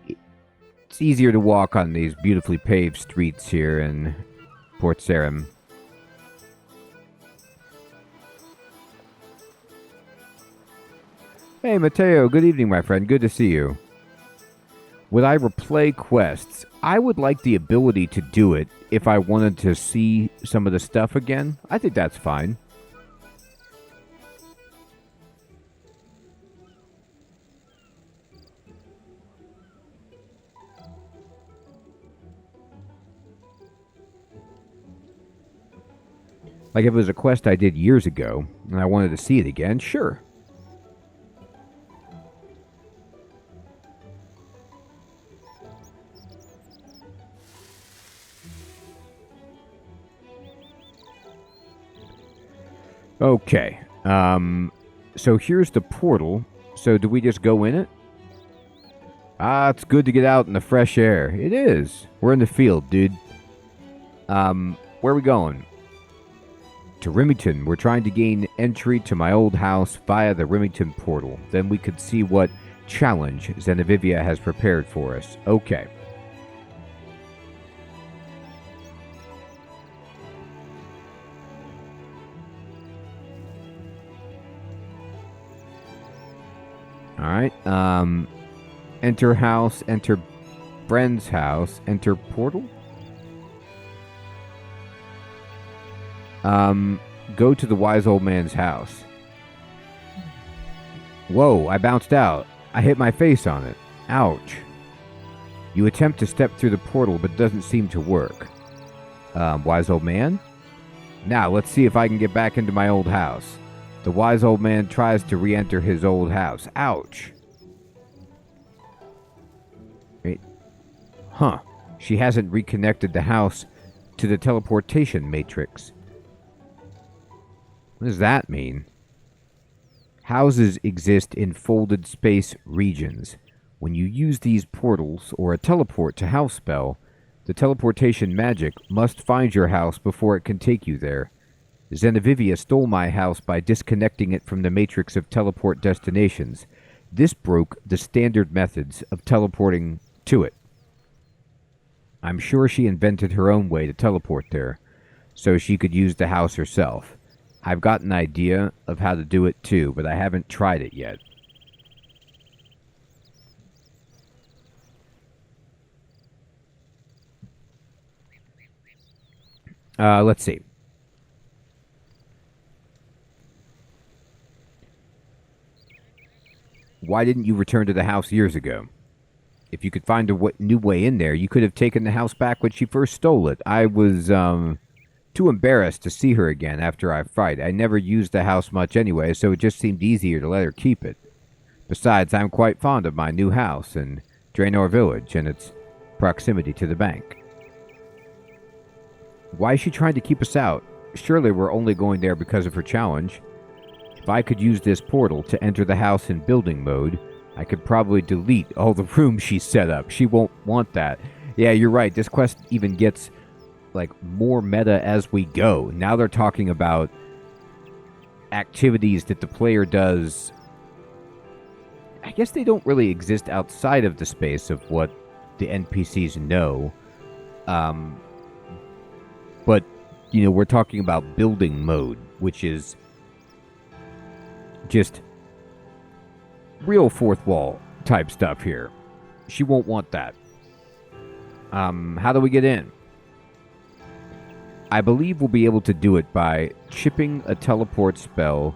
It's easier to walk on these beautifully paved streets here in Port Sarim. Hey, Mateo. Good evening, my friend. Good to see you. Would I replay quests? I would like the ability to do it if I wanted to see some of the stuff again. I think that's fine. Like if it was a quest I did years ago and I wanted to see it again, sure. Okay. So here's the portal. So do we just go in it? Ah, it's good to get out in the fresh air. It is. We're in the field, dude. Where are we going? To Remington. We're trying to gain entry to my old house via the Remington portal. Then we could see what challenge Zenovivia has prepared for us. Okay. Alright, enter house, enter friend's house, enter portal? Go to the wise old man's house. Whoa, I bounced out. I hit my face on it. Ouch. You attempt to step through the portal, but it doesn't seem to work. Wise old man? Now, let's see if I can get back into my old house. The wise old man tries to re-enter his old house. Ouch. Wait. Huh. She hasn't reconnected the house to the teleportation matrix. What does that mean? Houses exist in folded space regions. When you use these portals or a teleport to house spell, the teleportation magic must find your house before it can take you there. Zenovivia stole my house by disconnecting it from the matrix of teleport destinations. This broke the standard methods of teleporting to it. I'm sure she invented her own way to teleport there, so she could use the house herself. I've got an idea of how to do it too, but I haven't tried it yet. Let's see. Why didn't you return to the house years ago? If you could find a new way in there, you could have taken the house back when she first stole it. I was, too embarrassed to see her again after our fight. I never used the house much anyway, so it just seemed easier to let her keep it. Besides, I'm quite fond of my new house in Draenor Village and its proximity to the bank. Why is she trying to keep us out? Surely we're only going there because of her challenge. If I could use this portal to enter the house in building mode, I could probably delete all the rooms she set up. She won't want that. Yeah, you're right. This quest even gets like more meta as we go. Now they're talking about activities that the player does. I guess they don't really exist outside of the space of what the NPCs know. But, you know, we're talking about building mode, which is just real fourth wall type stuff here. She won't want that. How do we get in? I believe we'll be able to do it by chipping a teleport spell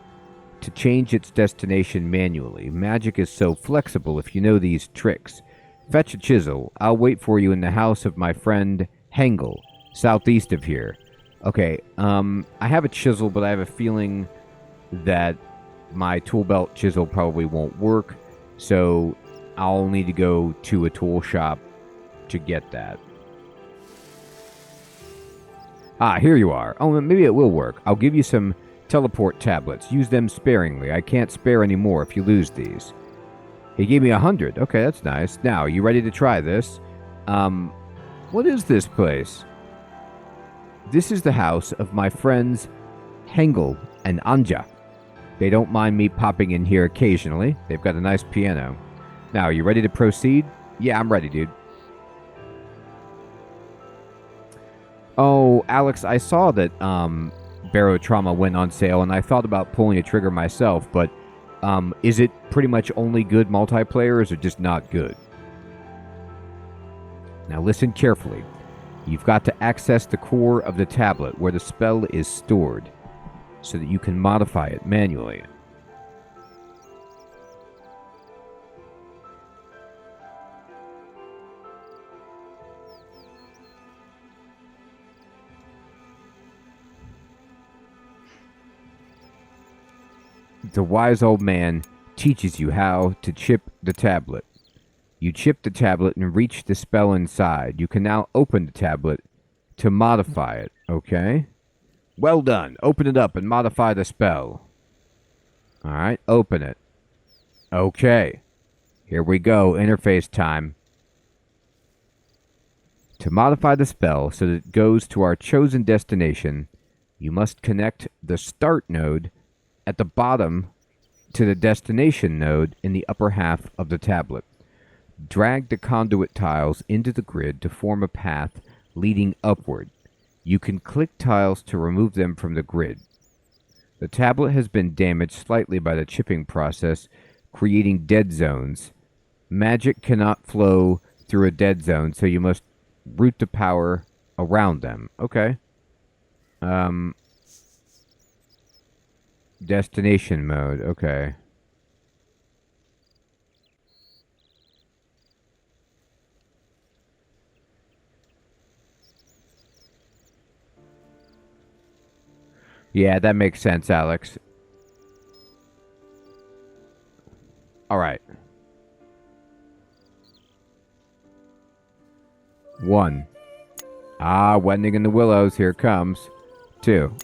to change its destination manually. Magic is so flexible if you know these tricks. Fetch a chisel. I'll wait for you in the house of my friend Hengel, southeast of here. Okay, I have a chisel, but I have a feeling that my tool belt chisel probably won't work, so I'll need to go to a tool shop to get that. Ah, here you are. Oh, maybe it will work. I'll give you some teleport tablets. Use them sparingly. I can't spare any more if you lose these. He gave me 100. Okay, that's nice. Now, you ready to try this? What is this place? This is the house of my friends Hengel and Anja. They don't mind me popping in here occasionally. They've got a nice piano. Now, you ready to proceed? Yeah, I'm ready, dude. Oh, Alex, I saw that Barotrauma went on sale, and I thought about pulling a trigger myself, but is it pretty much only good multiplayer, or is it just not good? Now listen carefully. You've got to access the core of the tablet where the spell is stored, so that you can modify it manually. The wise old man teaches you how to chip the tablet. You chip the tablet and reach the spell inside. You can now open the tablet to modify it, okay? Well done. Open it up and modify the spell. Alright, open it. Okay. Here we go. Interface time. To modify the spell so that it goes to our chosen destination, you must connect the start node at the bottom to the destination node in the upper half of the tablet. Drag the conduit tiles into the grid to form a path leading upward. You can click tiles to remove them from the grid. The tablet has been damaged slightly by the chipping process, creating dead zones. Magic cannot flow through a dead zone, so you must route the power around them. Okay. Destination mode. Okay. Yeah, that makes sense, Alex. All right. 1. Ah, Wending in the Willows. Here it comes. 2.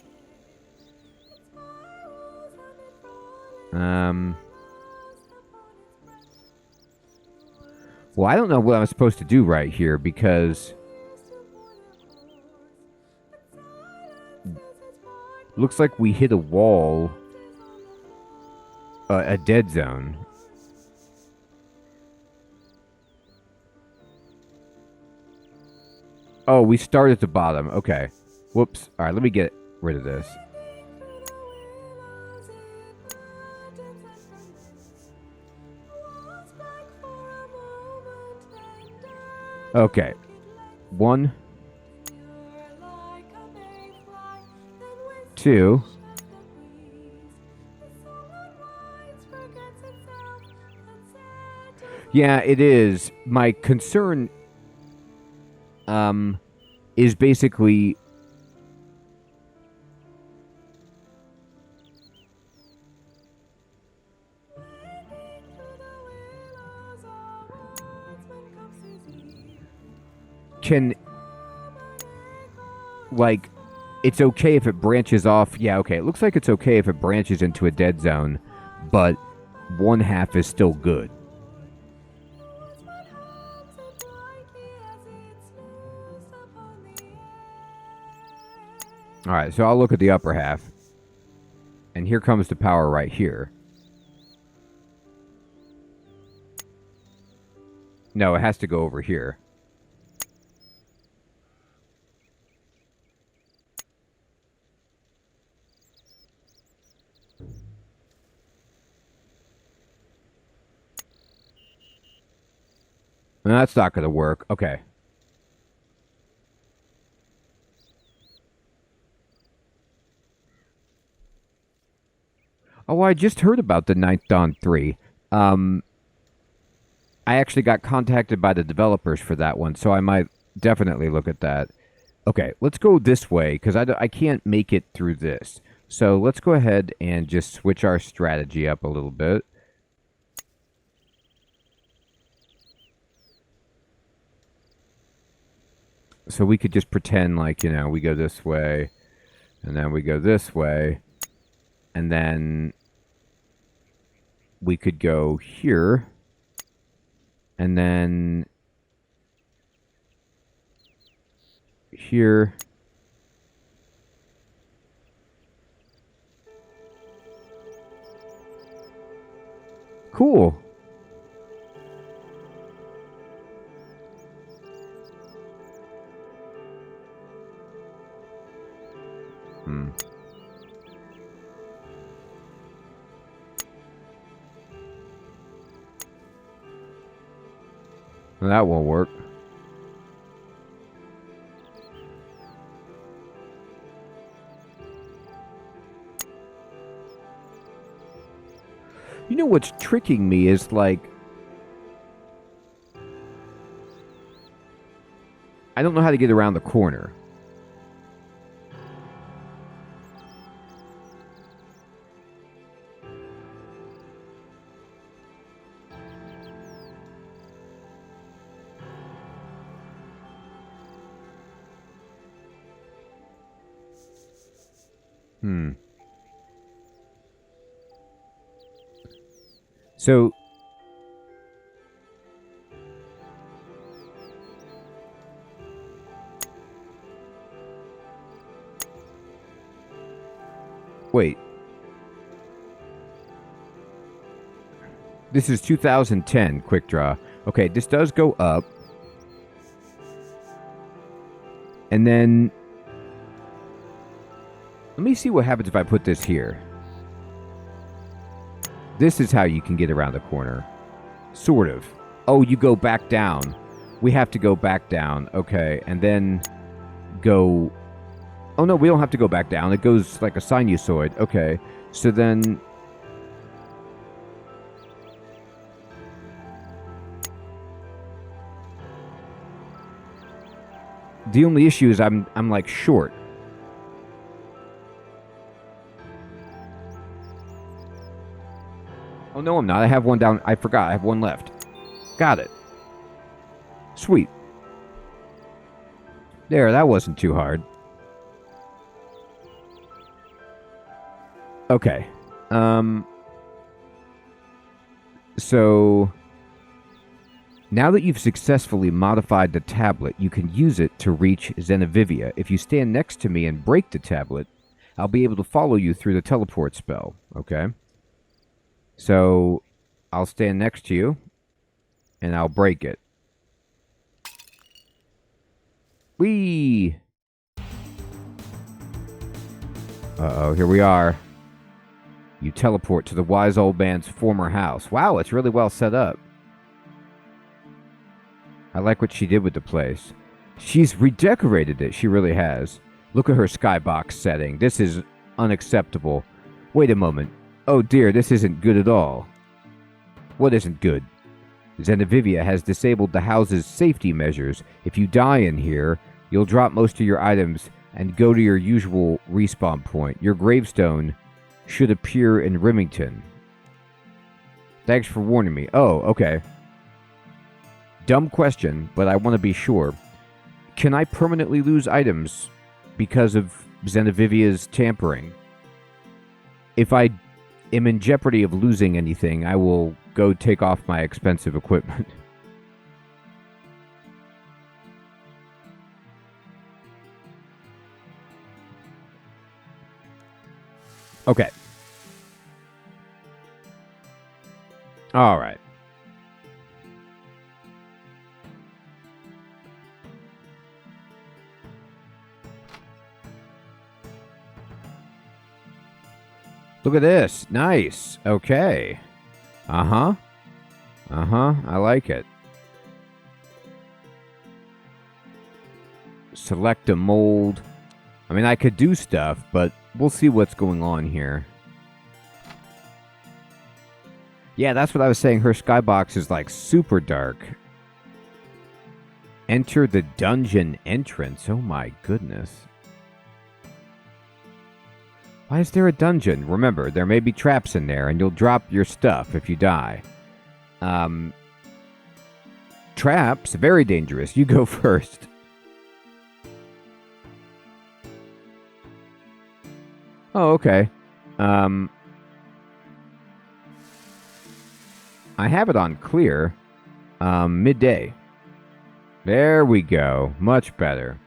Well, I don't know what I'm supposed to do right here because looks like we hit a wall, a dead zone. Oh, we start at the bottom. Okay. Whoops. All right, let me get rid of this. Okay. 1, 2. Yeah, it is. My concern is basically like, it's okay if it branches off. Yeah, okay. It looks like it's okay if it branches into a dead zone, but 1/2 is still good. All right, so I'll look at the upper half. And here comes the power right here. No, it has to go over here. No, that's not going to work. Okay. Oh, I just heard about the Ninth Dawn 3. I actually got contacted by the developers for that one, so I might definitely look at that. Okay, let's go this way, because I can't make it through this. So let's go ahead and just switch our strategy up a little bit. So we could just pretend like, you know, we go this way, and then we go this way, and then we could go here, and then here. Cool. Well, that won't work. You know what's tricking me is like, I don't know how to get around the corner. So, wait. This is 2010 Quick Draw. Okay, this does go up. And then, let me see what happens if I put this here. This is how you can get around the corner. Sort of. Oh, you go back down. We have to go back down. Okay, and then go... Oh, no, we don't have to go back down. It goes like a sinusoid. Okay, so then... The only issue is I'm like short. Oh, no, I'm not. I have one down. I forgot. I have one left. Got it. Sweet. There, that wasn't too hard. Okay. So now that you've successfully modified the tablet, you can use it to reach Zenovivia. If you stand next to me and break the tablet, I'll be able to follow you through the teleport spell, okay? So I'll stand next to you, and I'll break it. Whee! Uh-oh, here we are. You teleport to the wise old man's former house. Wow, it's really well set up. I like what she did with the place. She's redecorated it, she really has. Look at her skybox setting. This is unacceptable. Wait a moment. Oh dear, this isn't good at all. What isn't good? Zenovivia has disabled the house's safety measures. If you die in here, you'll drop most of your items and go to your usual respawn point. Your gravestone should appear in Remington. Thanks for warning me. Oh, okay. Dumb question, but I want to be sure. Can I permanently lose items because of Zenovivia's tampering? If I am in jeopardy of losing anything, I will go take off my expensive equipment. Okay. All right. Look at this. Nice. Okay. Uh-huh. Uh-huh. I like it. Select a mold. I mean, I could do stuff, but we'll see what's going on here. Yeah, that's what I was saying. Her skybox is like super dark. Enter the dungeon entrance. Oh my goodness. Why is there a dungeon? Remember, there may be traps in there, and you'll drop your stuff if you die. Traps? Very dangerous. You go first. Oh, okay. I have it on clear. Midday. There we go. Much better.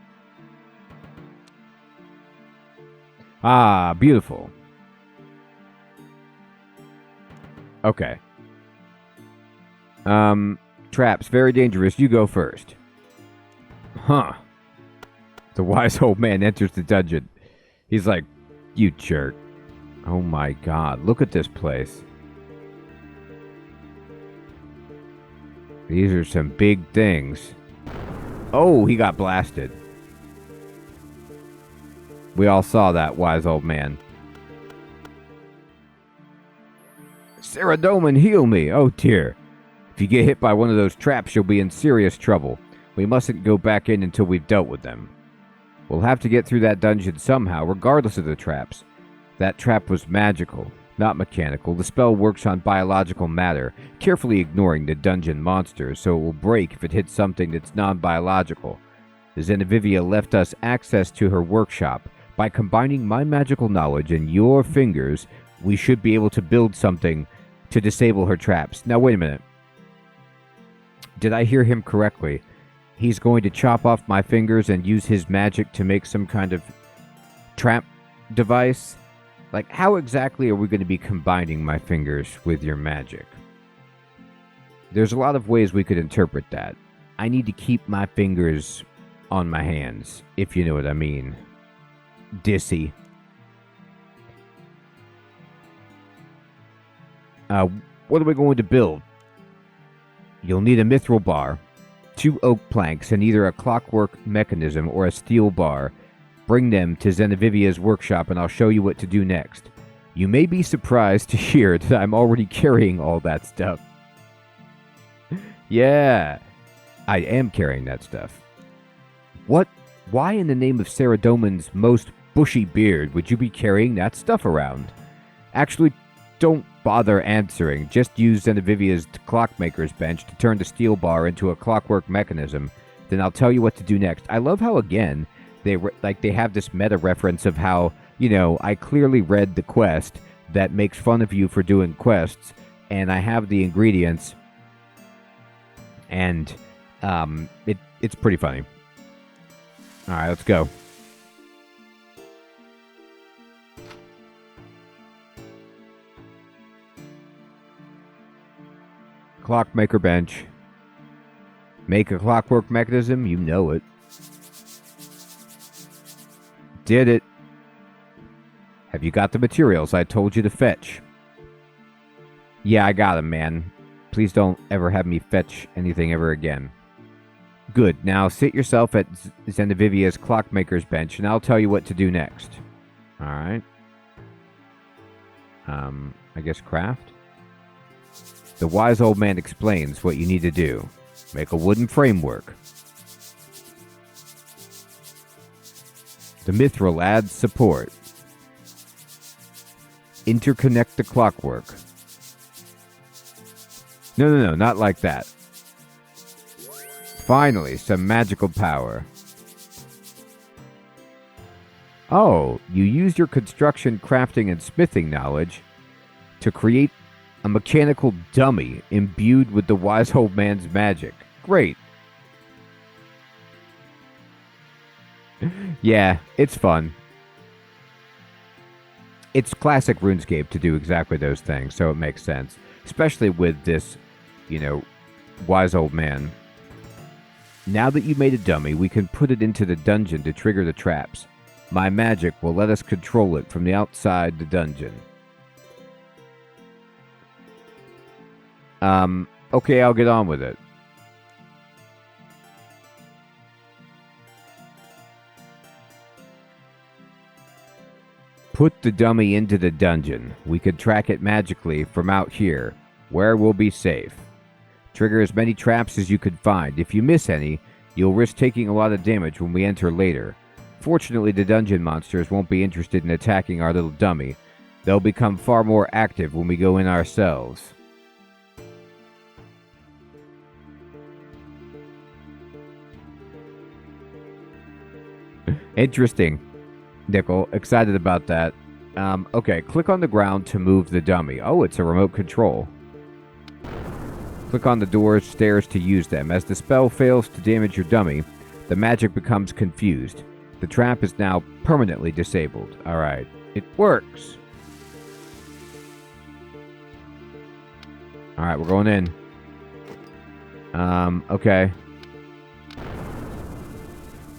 Ah, beautiful. Okay. Traps, very dangerous. You go first. Huh. The wise old man enters the dungeon. He's like, you jerk. Oh my god, look at this place. These are some big things. Oh, he got blasted. We all saw that, wise old man. Saradomin, heal me! Oh dear. If you get hit by one of those traps, you'll be in serious trouble. We mustn't go back in until we've dealt with them. We'll have to get through that dungeon somehow, regardless of the traps. That trap was magical, not mechanical. The spell works on biological matter, carefully ignoring the dungeon monsters, so it will break if it hits something that's non-biological. Zenovivia left us access to her workshop. By combining my magical knowledge and your fingers, we should be able to build something to disable her traps. Now, wait a minute. Did I hear him correctly? He's going to chop off my fingers and use his magic to make some kind of trap device? Like, how exactly are we going to be combining my fingers with your magic? There's a lot of ways we could interpret that. I need to keep my fingers on my hands, if you know what I mean. Dissy. What are we going to build? You'll need a mithril bar, 2 oak planks, and either a clockwork mechanism or a steel bar. Bring them to Zenovivia's workshop and I'll show you what to do next. You may be surprised to hear that I'm already carrying all that stuff. Yeah, I am carrying that stuff. What? Why in the name of Saradomin's most bushy beard would you be carrying that stuff around? Actually, don't bother answering. Just use Zenovivia's clockmaker's bench to turn the steel bar into a clockwork mechanism. then I'll tell you what to do next. I love how, again, they have this meta reference of how, I clearly read the quest that makes fun of you for doing quests, and I have the ingredients, and it's pretty funny. All right, let's go. Clockmaker bench. Make a clockwork mechanism, you know it. Did it. Have you got the materials I told you to fetch? Yeah, I got them, man. Please don't ever have me fetch anything ever again. Good. Now sit yourself at Zenovivia's clockmaker's bench, and I'll tell you what to do next. All right. I guess craft? The wise old man explains what you need to do. Make a wooden framework. The mithril adds support. Interconnect the clockwork. No, not like that. Finally, some magical power. Oh, you used your construction, crafting, and smithing knowledge to create a mechanical dummy imbued with the wise old man's magic. Great. Yeah, it's fun. It's classic RuneScape to do exactly those things, so it makes sense. Especially with this, wise old man. Now that you made a dummy, we can put it into the dungeon to trigger the traps. My magic will let us control it from the outside the dungeon. Okay, I'll get on with it. Put the dummy into the dungeon. We could track it magically from out here, where we'll be safe. Trigger as many traps as you could find. If you miss any, you'll risk taking a lot of damage when we enter later. Fortunately, the dungeon monsters won't be interested in attacking our little dummy. They'll become far more active when we go in ourselves. Interesting. Nickel, excited about that. Okay, click on the ground to move the dummy. Oh, it's a remote control. Click on the doors, stairs to use them. As the spell fails to damage your dummy, the magic becomes confused. The trap is now permanently disabled. Alright, it works. Alright, we're going in. Okay.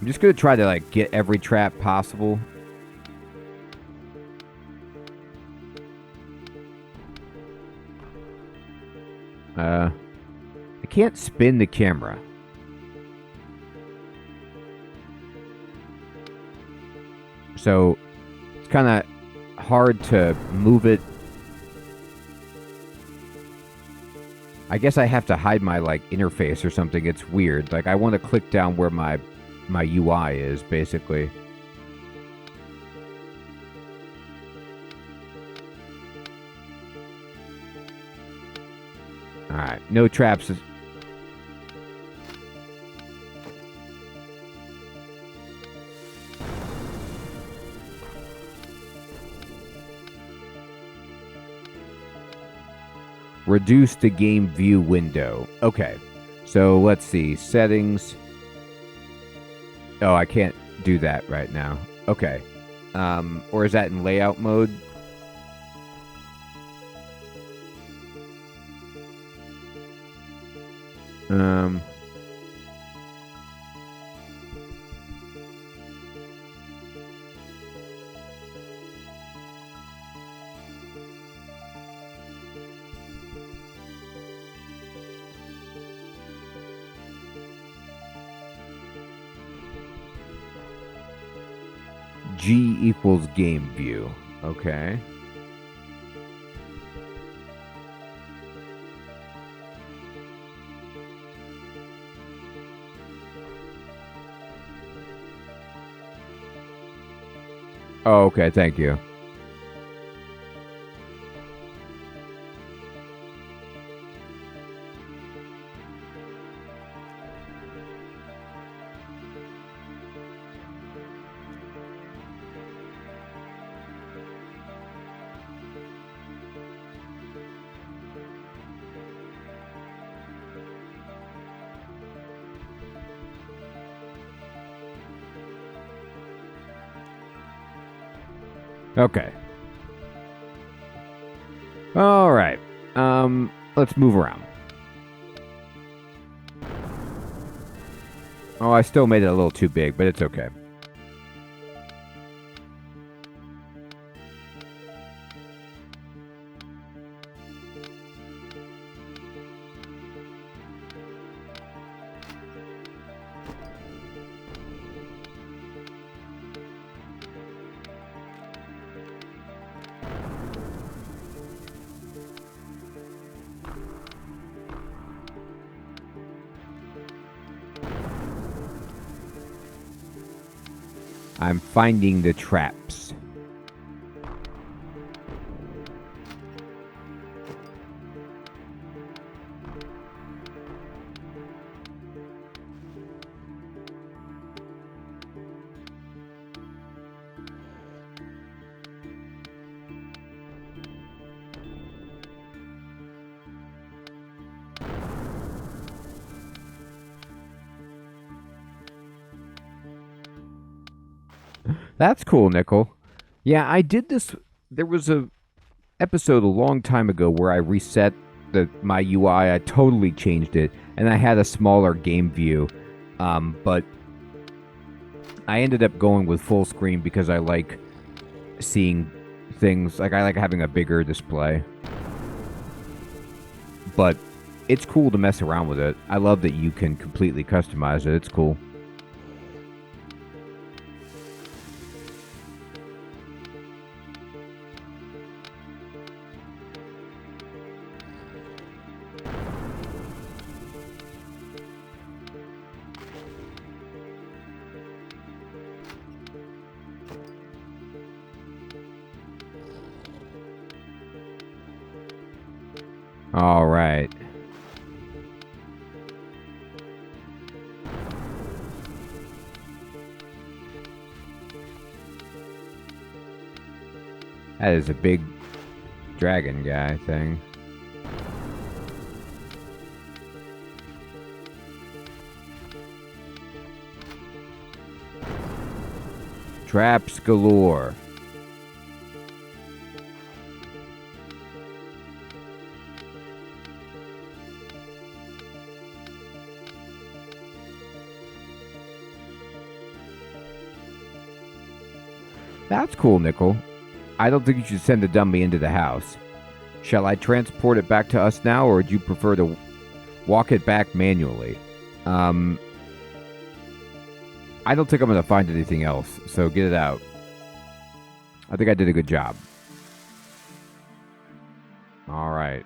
I'm just gonna try to, get every trap possible. I can't spin the camera. So, it's kind of hard to move it. I guess I have to hide my, interface or something. It's weird. I want to click down where my UI is, basically. Alright, no traps. Reduce the game view window. Okay, so let's see. Settings. Oh, I can't do that right now. Okay. Or is that in layout mode? G equals game view. Okay. Oh, okay, thank you. Okay. All right. Let's move around. Oh, I still made it a little too big, but it's okay. I'm finding the traps. That's cool, Nickel. Yeah, I did this. There was a episode a long time ago where I reset my UI. I totally changed it, and I had a smaller game view. But I ended up going with full screen because I like seeing things. Like I like having a bigger display. But it's cool to mess around with it. I love that you can completely customize it. It's cool. All right. That is a big dragon guy thing. Traps galore. That's cool, Nickel. I don't think you should send the dummy into the house. Shall I transport it back to us now, or would you prefer to walk it back manually? I don't think I'm going to find anything else, so get it out. I think I did a good job. All right.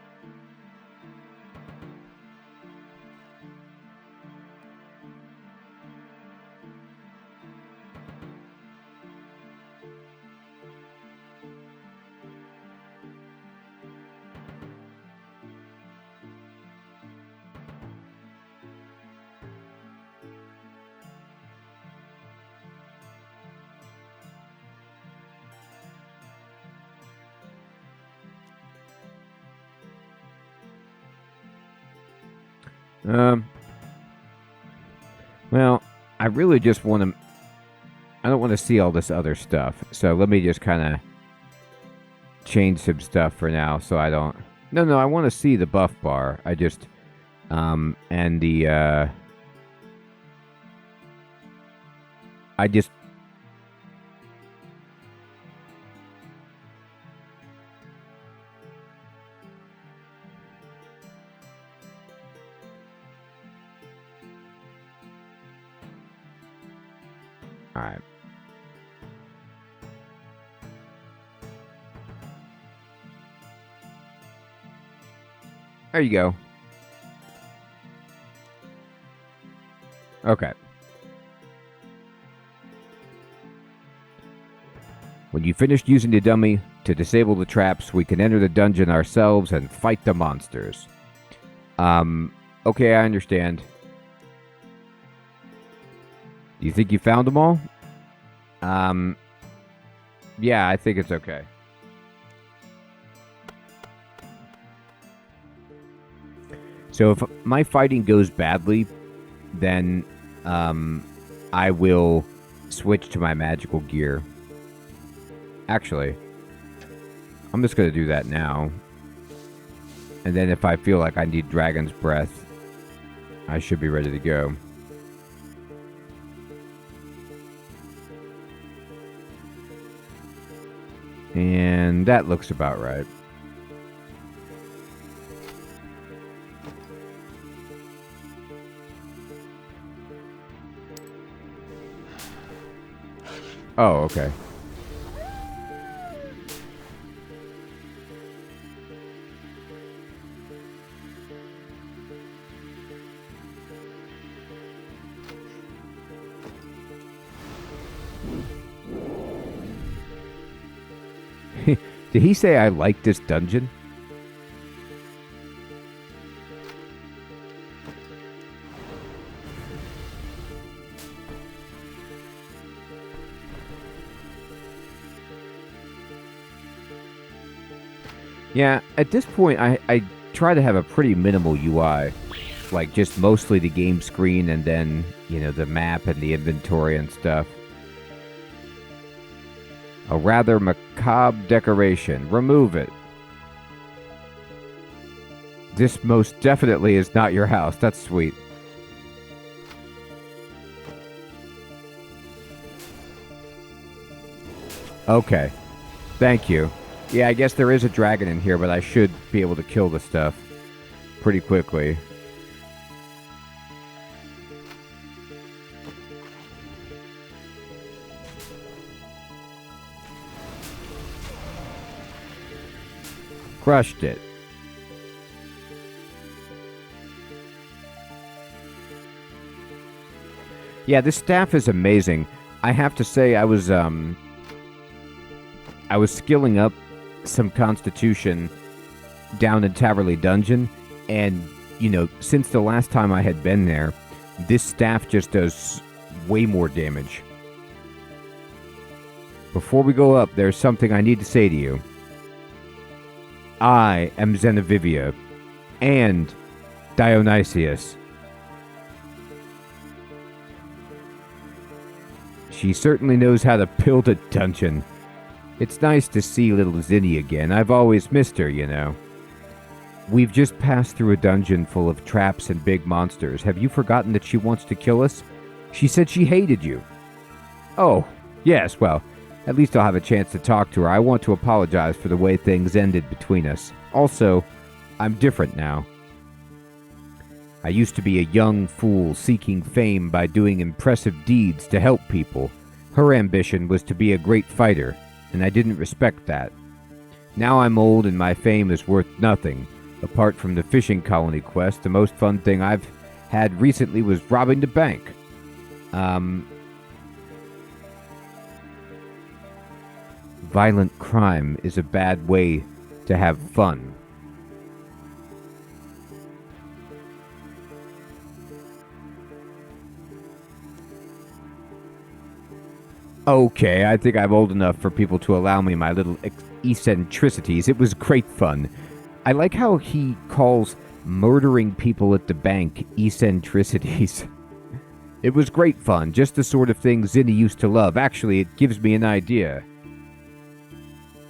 Well, I really just want to... I don't want to see all this other stuff. So let me just kind of change some stuff for now so I don't... No, I want to see the buff bar. I just... and the... I just... All right. There you go. Okay. When you finished using the dummy to disable the traps, we can enter the dungeon ourselves and fight the monsters. Okay, I understand. Do you think you found them all? Yeah, I think it's okay. So if my fighting goes badly, then I will switch to my magical gear. Actually, I'm just going to do that now. And then if I feel like I need Dragon's Breath, I should be ready to go. And that looks about right. Oh, okay. Did he say I like this dungeon? Yeah, at this point, I try to have a pretty minimal UI. Like, just mostly the game screen and then, you know, the map and the inventory and stuff. A rather macabre decoration. Remove it. This most definitely is not your house. That's sweet. Okay. Thank you. Yeah, I guess there is a dragon in here, but I should be able to kill the stuff pretty quickly. Crushed it. Yeah, this staff is amazing. I have to say I was skilling up some constitution down in Taverley Dungeon, and you know, since the last time I had been there, this staff just does way more damage. Before we go up, there's something I need to say to you. I am Zenovivia and Dionysius. She certainly knows how to build a dungeon. It's nice to see little Zinni again. I've always missed her, you know. We've just passed through a dungeon full of traps and big monsters. Have you forgotten that she wants to kill us? She said she hated you. Oh, yes, well, at least I'll have a chance to talk to her. I want to apologize for the way things ended between us. Also, I'm different now. I used to be a young fool seeking fame by doing impressive deeds to help people. Her ambition was to be a great fighter, and I didn't respect that. Now I'm old and my fame is worth nothing. Apart from the fishing colony quest, the most fun thing I've had recently was robbing the bank. Violent crime is a bad way to have fun. Okay, I think I'm old enough for people to allow me my little eccentricities. It was great fun. I like how he calls murdering people at the bank eccentricities. It was great fun, just the sort of thing Zinni used to love. Actually, it gives me an idea.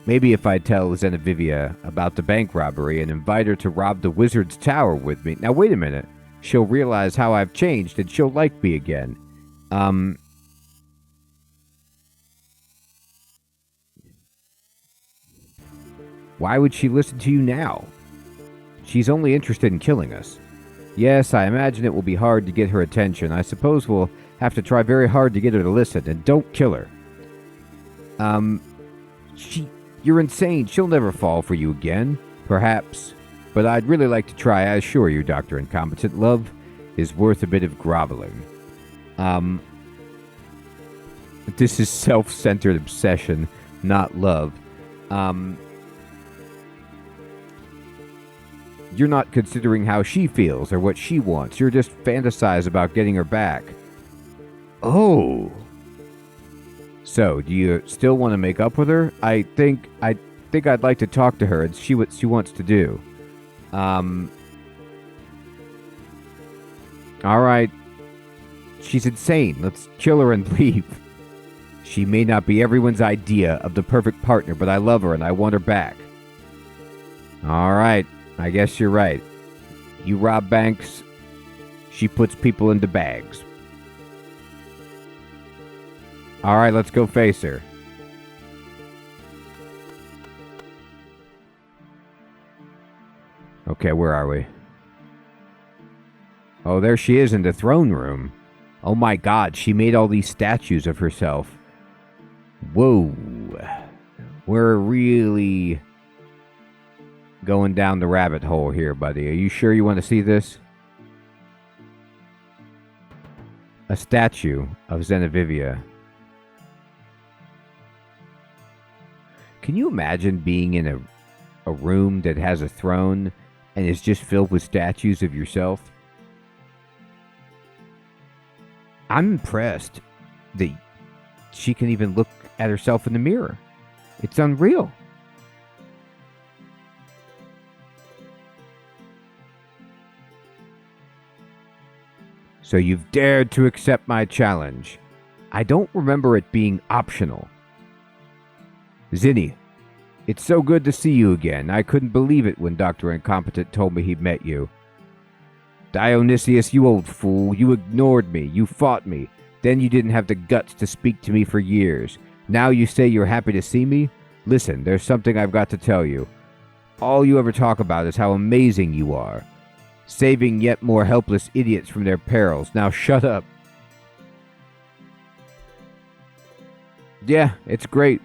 Maybe if I tell Zenovivia about the bank robbery and invite her to rob the wizard's tower with me. Now, wait a minute. She'll realize how I've changed and she'll like me again. Why would she listen to you now? She's only interested in killing us. Yes, I imagine it will be hard to get her attention. I suppose we'll have to try very hard to get her to listen, and don't kill her. You're insane. She'll never fall for you again. Perhaps. But I'd really like to try, I assure you, Dr. Incompetent. Love is worth a bit of groveling. This is self-centered obsession, not love. You're not considering how she feels or what she wants. You're just fantasize about getting her back. Oh. So, do you still want to make up with her? I think I'd like to talk to her and see what she wants to do. All right. She's insane. Let's kill her and leave. She may not be everyone's idea of the perfect partner, but I love her and I want her back. All right, I guess you're right. You rob banks, she puts people into bags. All right, let's go face her. Okay, where are we? Oh, there she is in the throne room. Oh my god, she made all these statues of herself. Whoa. We're really going down the rabbit hole here, buddy. Are you sure you want to see this? A statue of Zenovivia. Can you imagine being in a room that has a throne and is just filled with statues of yourself? I'm impressed that she can even look at herself in the mirror. It's unreal. So you've dared to accept my challenge. I don't remember it being optional. Zinni, it's so good to see you again. I couldn't believe it when Dr. Incompetent told me he'd met you. Dionysius, you old fool, you ignored me, you fought me, then you didn't have the guts to speak to me for years. Now you say you're happy to see me? Listen, there's something I've got to tell you. All you ever talk about is how amazing you are. Saving yet more helpless idiots from their perils. Now shut up. Yeah, it's great.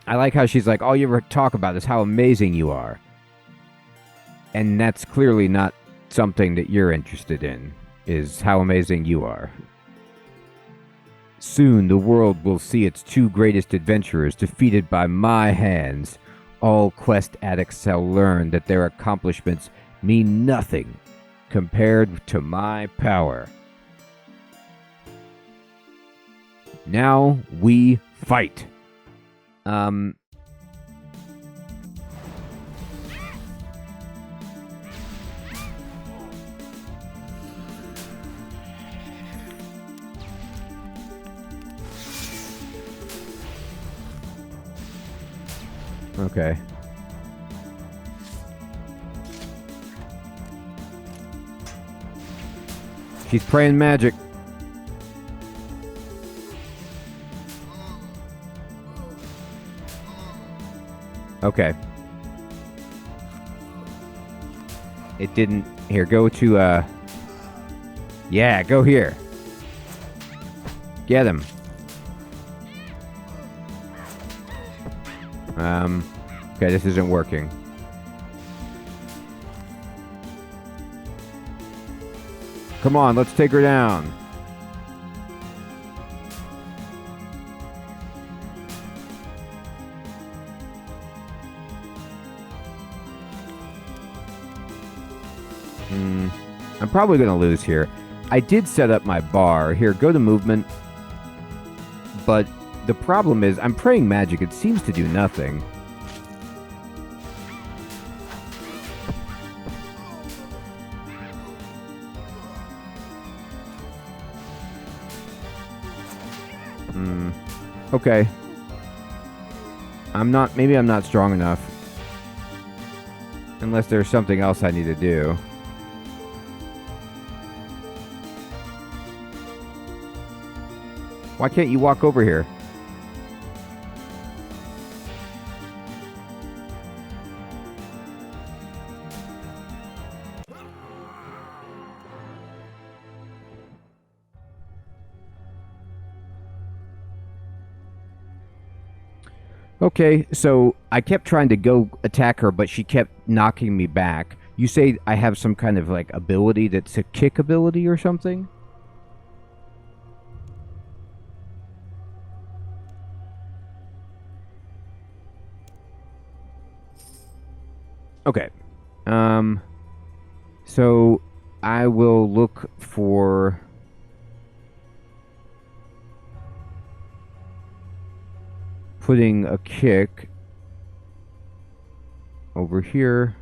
I like how she's like, all you ever talk about is how amazing you are. And that's clearly not something that you're interested in, is how amazing you are. Soon the world will see its two greatest adventurers defeated by my hands. All quest addicts shall learn that their accomplishments mean nothing compared to my power. Now we fight. Okay. She's praying magic. Okay. It didn't... Here, go to, yeah, go here. Get him. Okay, this isn't working. Come on, let's take her down. I'm probably going to lose here. I did set up my bar. Here, go to movement. But the problem is, I'm praying magic. It seems to do nothing. Okay. Maybe I'm not strong enough. Unless there's something else I need to do. Why can't you walk over here? Okay, so I kept trying to go attack her, but she kept knocking me back. You say I have some kind of, like, ability that's a kick ability or something? Okay. So I will look for... putting a kick over here.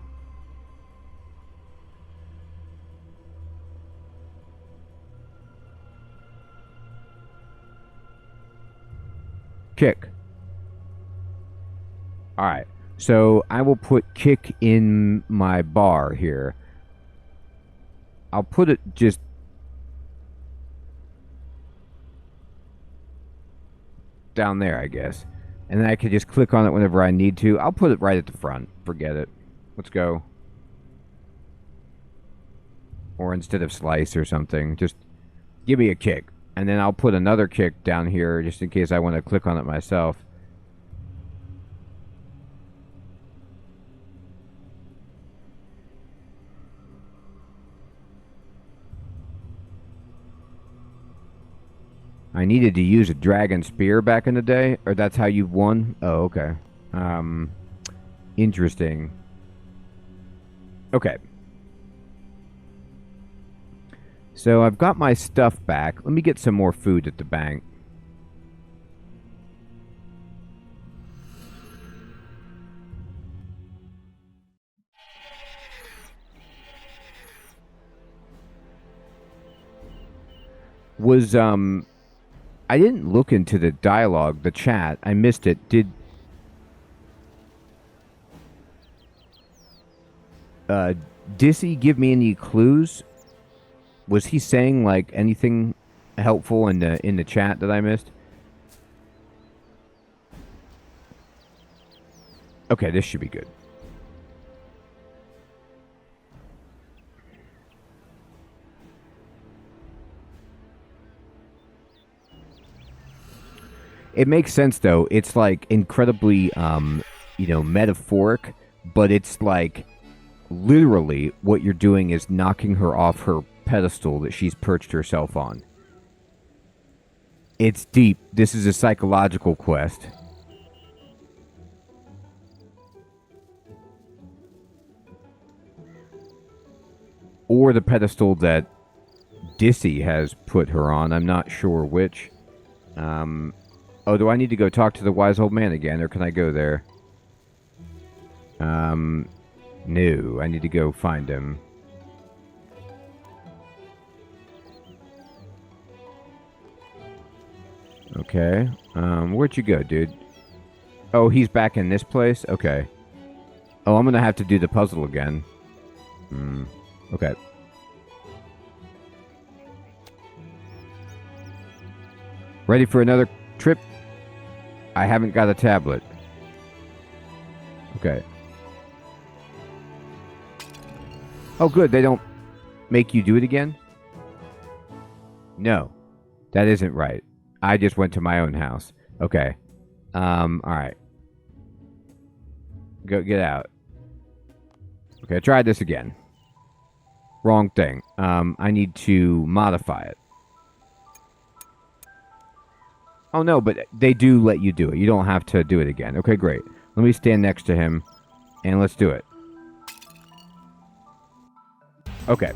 Kick. Alright. So I will put kick in my bar here. I'll put it just... down there, I guess. And then I can just click on it whenever I need to. I'll put it right at the front. Forget it. Let's go. Or instead of slice or something, just give me a kick. And then I'll put another kick down here just in case I want to click on it myself. I needed to use a dragon spear back in the day, or that's how you won? Oh, okay. Interesting. Okay. So I've got my stuff back. Let me get some more food at the bank. Was, I didn't look into the dialogue, the chat. I missed it. Did Dissy give me any clues? Was he saying like anything helpful in the chat that I missed? Okay, this should be good. It makes sense though. It's like incredibly metaphoric, but it's like literally what you're doing is knocking her off her pedestal that she's perched herself on. It's deep. This is a psychological quest. Or the pedestal that Dissy has put her on. I'm not sure which. Oh, do I need to go talk to the wise old man again, or can I go there? No, I need to go find him. Okay. Where'd you go, dude? Oh, he's back in this place? Okay. Oh, I'm gonna have to do the puzzle again. Okay. Ready for another trip? I haven't got a tablet. Okay. Oh, good. They don't make you do it again? No. That isn't right. I just went to my own house. Okay. Alright. Get out. Okay, try this again. Wrong thing. I need to modify it. Oh, no, but they do let you do it. You don't have to do it again. Okay, great. Let me stand next to him, and let's do it. Okay.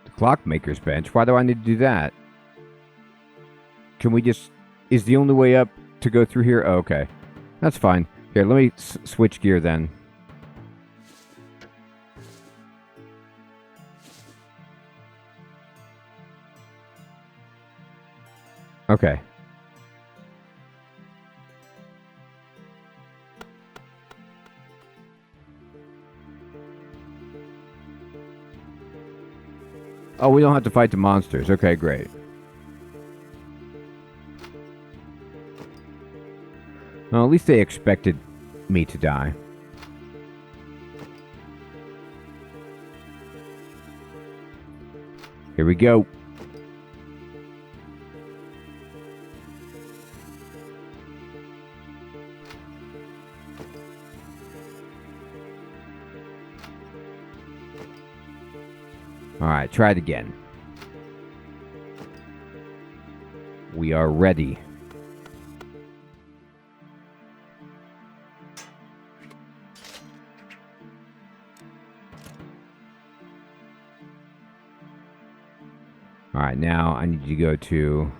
The clockmaker's bench? Why do I need to do that? Can we just... Is the only way up to go through here? Oh, okay. That's fine. Here, let me switch gear then. Okay. Oh, we don't have to fight the monsters. Okay, great. Well, at least they expected me to die. Here we go. Alright, try it again. We are ready. Alright, now I need you to go to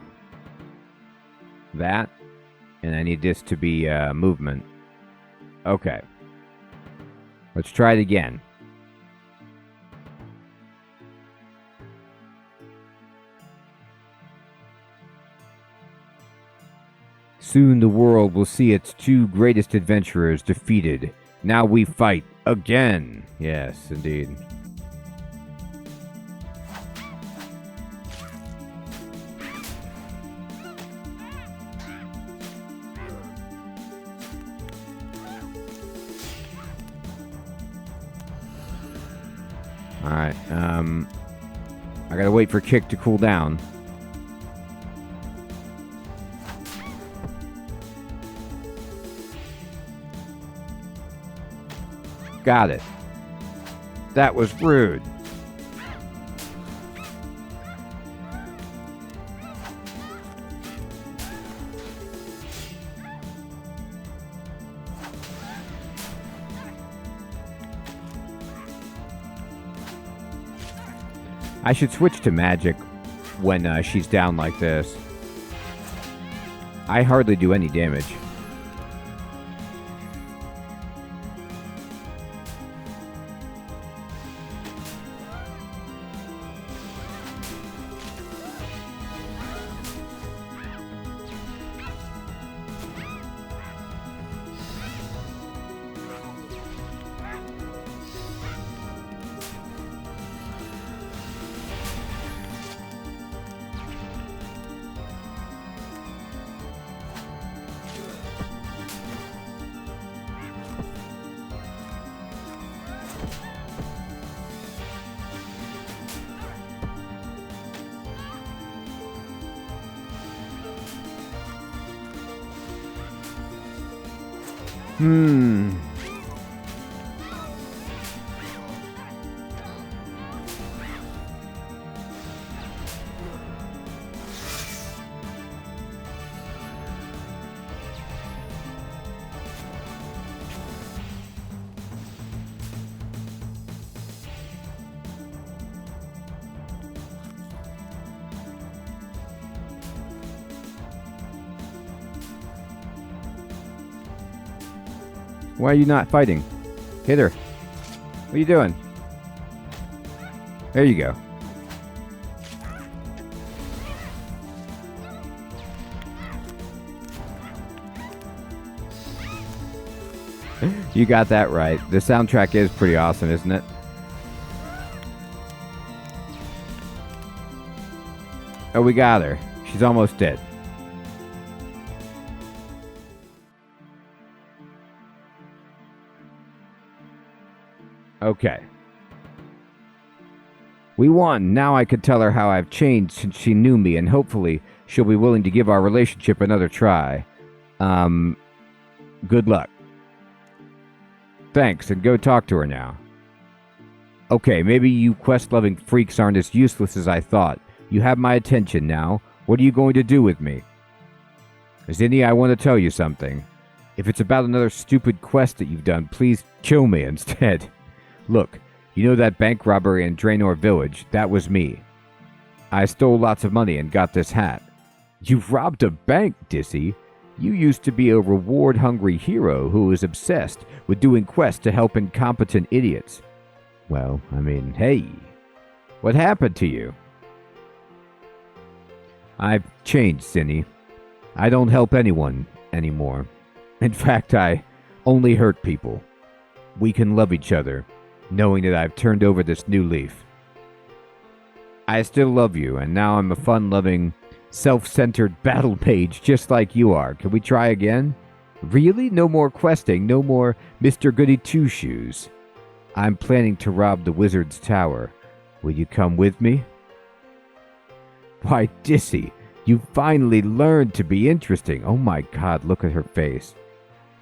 that. And I need this to be movement. Okay. Let's try it again. Soon the world will see its two greatest adventurers defeated. Now we fight again. Yes, indeed. Alright, I gotta wait for kick to cool down. Got it. That was rude. I should switch to magic when she's down like this. I hardly do any damage. Why are you not fighting? Hit her. What are you doing? There you go. You got that right. The soundtrack is pretty awesome, isn't it? Oh, we got her. She's almost dead. Okay. We won. Now I could tell her how I've changed since she knew me, and hopefully she'll be willing to give our relationship another try. Good luck. Thanks, and go talk to her now. Okay, maybe you quest-loving freaks aren't as useless as I thought. You have my attention now. What are you going to do with me? Zinni, I want to tell you something. If it's about another stupid quest that you've done, please kill me instead. Look, you know that bank robbery in Draenor Village? That was me. I stole lots of money and got this hat. You robbed a bank, Dissy? You used to be a reward-hungry hero who was obsessed with doing quests to help incompetent idiots. Well, I mean, hey, what happened to you? I've changed, Zinni. I don't help anyone anymore. In fact, I only hurt people. We can love each other, knowing that I've turned over this new leaf. I still love you, and now I'm a fun-loving, self-centered battle mage just like you are. Can we try again? Really? No more questing, no more Mr. Goody Two-Shoes. I'm planning to rob the wizard's tower. Will you come with me? Why, Dissy, you finally learned to be interesting. Oh my god, look at her face.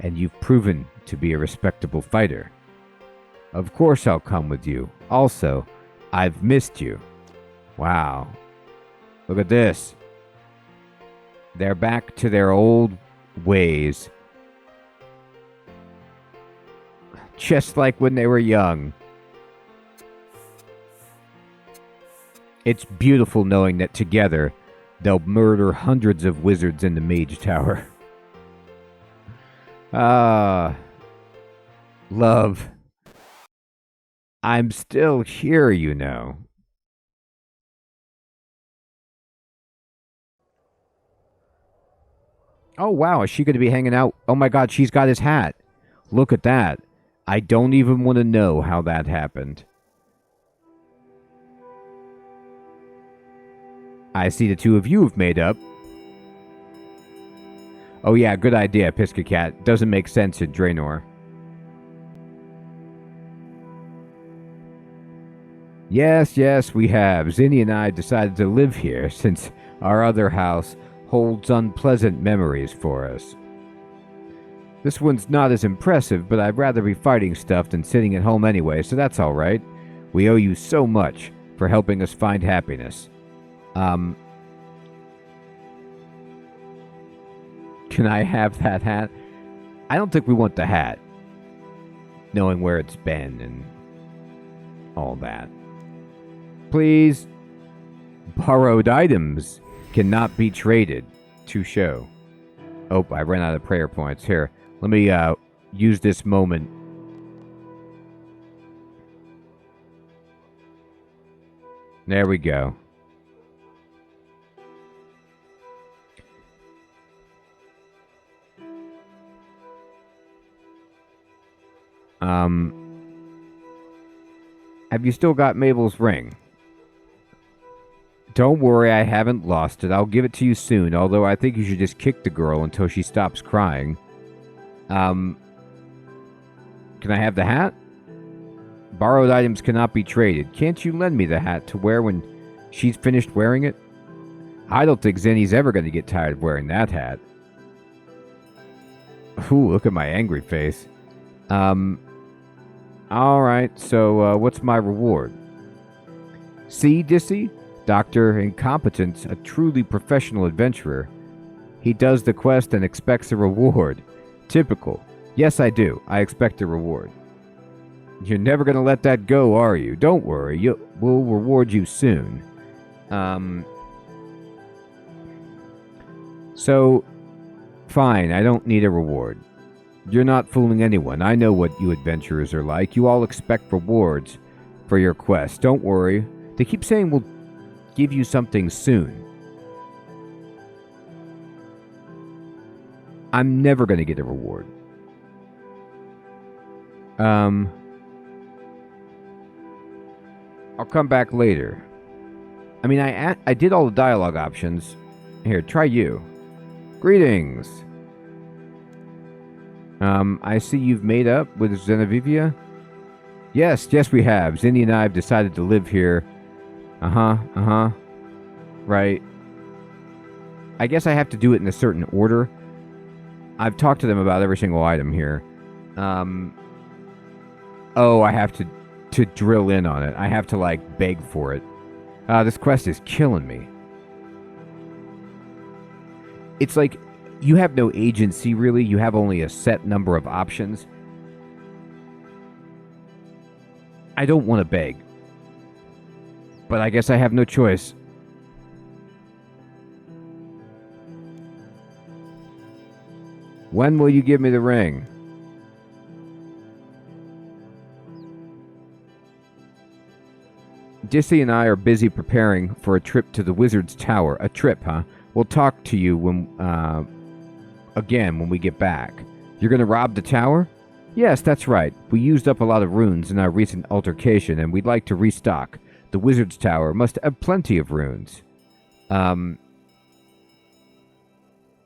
And you've proven to be a respectable fighter. Of course I'll come with you. Also, I've missed you. Wow. Look at this. They're back to their old ways. Just like when they were young. It's beautiful knowing that together they'll murder hundreds of wizards in the Mage Tower. Ah, love. I'm still here, you know. Oh, wow. Is she going to be hanging out? Oh, my God. She's got his hat. Look at that. I don't even want to know how that happened. I see the two of you have made up. Oh, yeah. Good idea, Piscacat. Doesn't make sense in Draenor. Yes, yes, we have. Zinni and I decided to live here since our other house holds unpleasant memories for us. This one's not as impressive, but I'd rather be fighting stuff than sitting at home anyway, so that's alright. We owe you so much for helping us find happiness. Can I have that hat? I don't think we want the hat, knowing where it's been and all that. Please. Borrowed items cannot be traded to show. Oh, I ran out of prayer points. Here, let me use this moment. There we go. Have you still got Mabel's ring? Don't worry, I haven't lost it. I'll give it to you soon, although I think you should just kick the girl until she stops crying. Can I have the hat? Borrowed items cannot be traded. Can't you lend me the hat to wear when she's finished wearing it? I don't think Zinni's ever going to get tired of wearing that hat. Ooh, look at my angry face. Alright, so what's my reward? See, Dissy? Dr. Incompetent, a truly professional adventurer. He does the quest and expects a reward. Typical. Yes, I do. I expect a reward. You're never going to let that go, are you? Don't worry. We'll reward you soon. So, fine. I don't need a reward. You're not fooling anyone. I know what you adventurers are like. You all expect rewards for your quest. Don't worry. They keep saying we'll give you something soon. I'm never going to get a reward. I'll come back later. I mean, I did all the dialogue options. Here, try you. Greetings. I see you've made up with Zenovivia. Yes, we have. Zinni and I have decided to live here. Right. I guess I have to do it in a certain order. I've talked to them about every single item here. Oh, I have to drill in on it. I have to, like, beg for it. This quest is killing me. It's like, you have no agency, really. You have only a set number of options. I don't want to beg. But I guess I have no choice. When will you give me the ring? Dissy and I are busy preparing for a trip to the Wizard's Tower. A trip, huh? We'll talk to you again when we get back. You're going to rob the tower? Yes, that's right. We used up a lot of runes in our recent altercation, and we'd like to restock. The Wizard's Tower must have plenty of runes.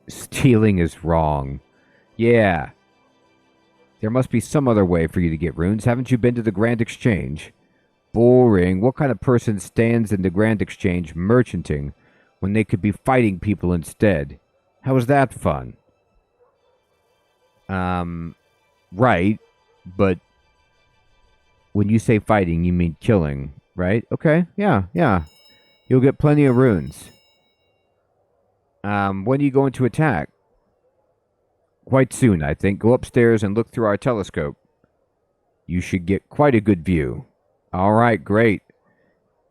Stealing is wrong. Yeah. There must be some other way for you to get runes. Haven't you been to the Grand Exchange? Boring. What kind of person stands in the Grand Exchange merchanting when they could be fighting people instead? How is that fun? Right. But when you say fighting, you mean killing. Right? Okay. Yeah. You'll get plenty of runes. When are you going to attack? Quite soon, I think. Go upstairs and look through our telescope. You should get quite a good view. All right, great.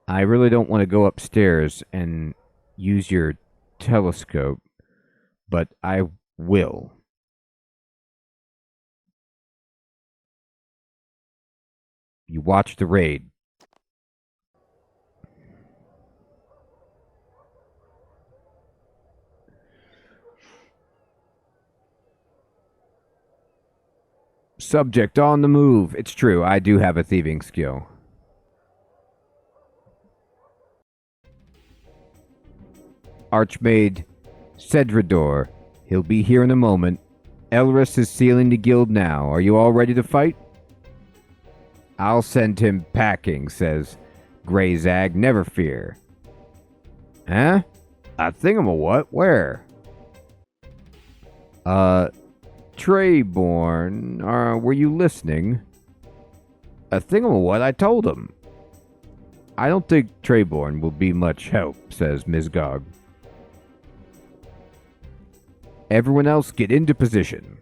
I really don't want to go upstairs and use your telescope, but I will. You watch the raid. Subject on the move. It's true, I do have a thieving skill. Archmage Cedrador. He'll be here in a moment. Elris is sealing the guild now. Are you all ready to fight? I'll send him packing, says Greyzag. Never fear. Huh? A thingamawhat? Where? Treyborn, were you listening? A thingamawhat? I told him. I don't think Treyborn will be much help, says Mizgog. Everyone else get into position.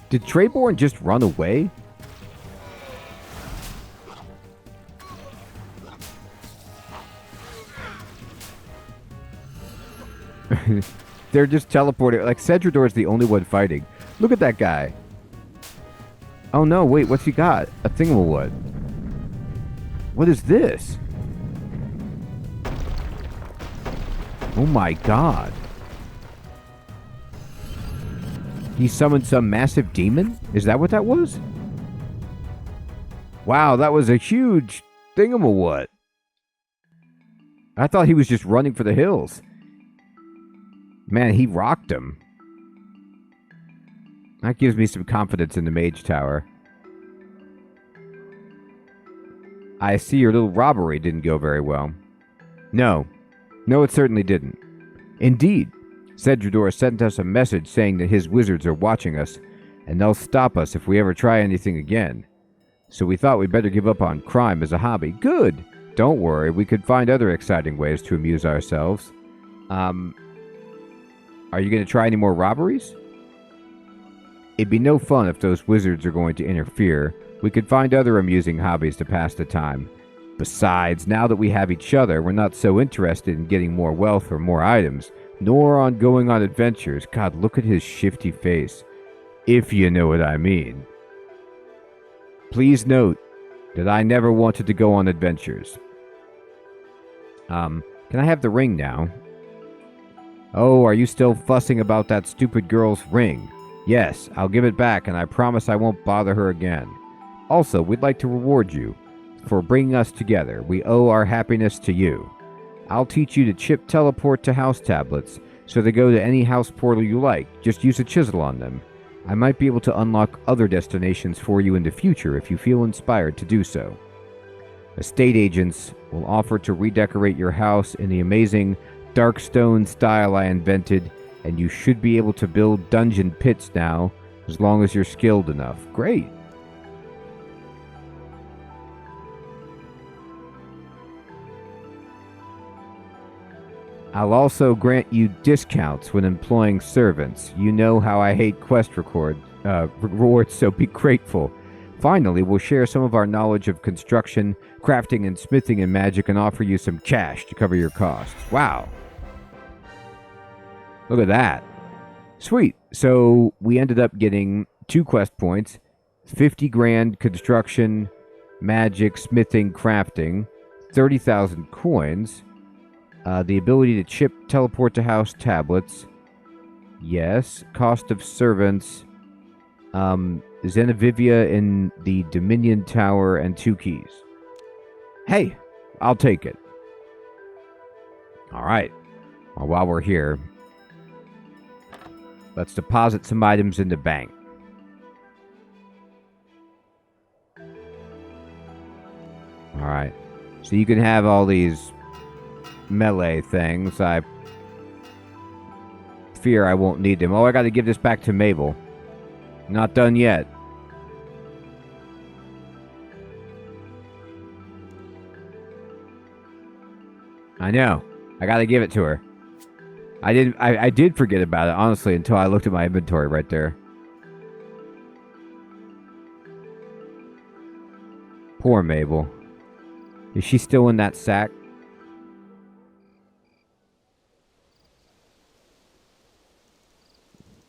Did Treyborn just run away? They're just teleporting. Like, Cedrador's the only one fighting. Look at that guy. Oh no, wait, what's he got? A thingamawhat. What is this? Oh my god. He summoned some massive demon? Is that what that was? Wow, that was a huge thingamawhat. I thought he was just running for the hills. Man, he rocked him. That gives me some confidence in the mage tower. I see your little robbery didn't go very well. No, it certainly didn't. Indeed, Cedrador sent us a message saying that his wizards are watching us, and they'll stop us if we ever try anything again. So we thought we'd better give up on crime as a hobby. Good! Don't worry, we could find other exciting ways to amuse ourselves. Are you going to try any more robberies? It'd be no fun if those wizards are going to interfere. We could find other amusing hobbies to pass the time. Besides, now that we have each other, we're not so interested in getting more wealth or more items, nor on going on adventures. God, look at his shifty face. If you know what I mean. Please note that I never wanted to go on adventures. Can I have the ring now? Oh, are you still fussing about that stupid girl's ring? Yes, I'll give it back, and I promise I won't bother her again. Also, we'd like to reward you for bringing us together. We owe our happiness to you. I'll teach you to chip teleport to house tablets, so they go to any house portal you like. Just use a chisel on them. I might be able to unlock other destinations for you in the future if you feel inspired to do so. Estate agents will offer to redecorate your house in the amazing dark stone style I invented, and you should be able to build dungeon pits now, as long as you're skilled enough. Great! I'll also grant you discounts when employing servants. You know how I hate quest rewards, so be grateful. Finally, we'll share some of our knowledge of construction, crafting, and smithing and magic and offer you some cash to cover your costs. Wow! Look at that. Sweet. So we ended up getting 2 quest points, 50 grand construction, magic, smithing, crafting, 30,000 coins, the ability to chip teleport to house tablets. Yes. Cost of servants. Zenovivia in the Dominion Tower and 2 keys. Hey, I'll take it. All right. Well, while we're here, let's deposit some items in the bank. All right. So you can have all these melee things. I fear I won't need them. Oh, I got to give this back to Mabel. Not done yet. I know. I got to give it to her. I did forget about it, honestly, until I looked at my inventory right there. Poor Mabel. Is she still in that sack?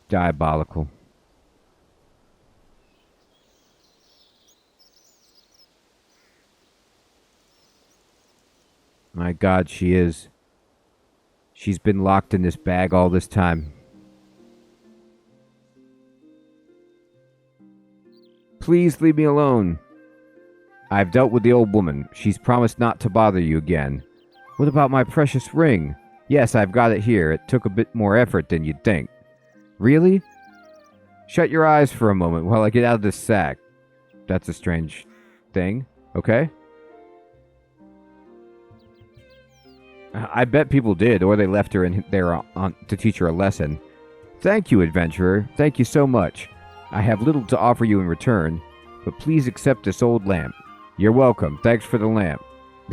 Diabolical. My God, she is. She's been locked in this bag all this time. Please leave me alone. I've dealt with the old woman. She's promised not to bother you again. What about my precious ring? Yes, I've got it here. It took a bit more effort than you'd think. Really? Shut your eyes for a moment while I get out of this sack. That's a strange thing. Okay? I bet people did, or they left her in there to teach her a lesson. Thank you, adventurer. Thank you so much. I have little to offer you in return, but please accept this old lamp. You're welcome. Thanks for the lamp.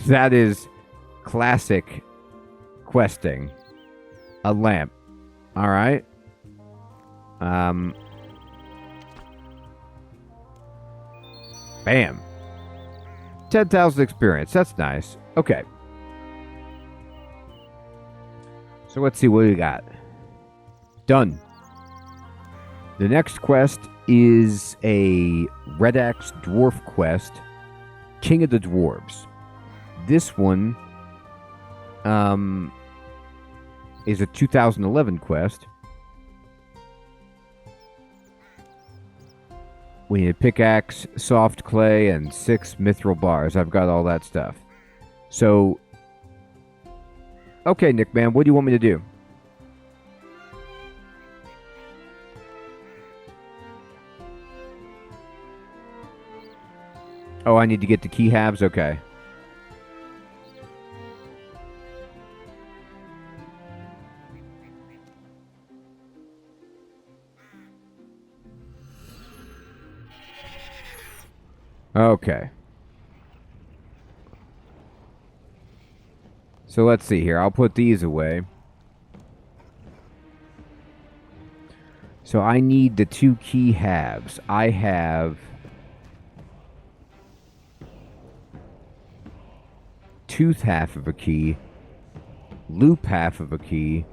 That is classic questing. A lamp. Alright. Bam. 10,000 experience. That's nice. Okay. So let's see what we got. Done. The next quest is a Red Axe Dwarf quest, King of the Dwarves. This one is a 2011 quest. We need a pickaxe, soft clay, and 6 mithril bars. I've got all that stuff. So, okay, Nick, man, what do you want me to do? Oh, I need to get the key halves? Okay. Okay. So let's see here. I'll put these away. So I need the 2 key halves. I have tooth half of a key, loop half of a key.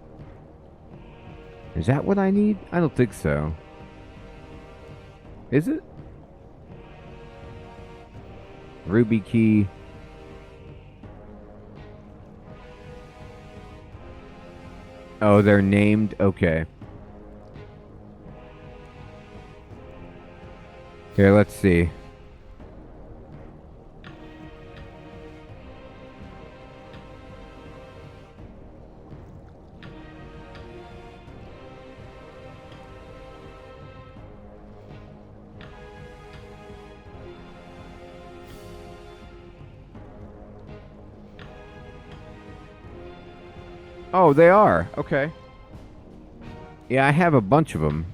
Is that what I need? I don't think so. Is it? Ruby key. Oh, they're named? Okay. Here, let's see. Oh, they are. Okay. Yeah, I have a bunch of them.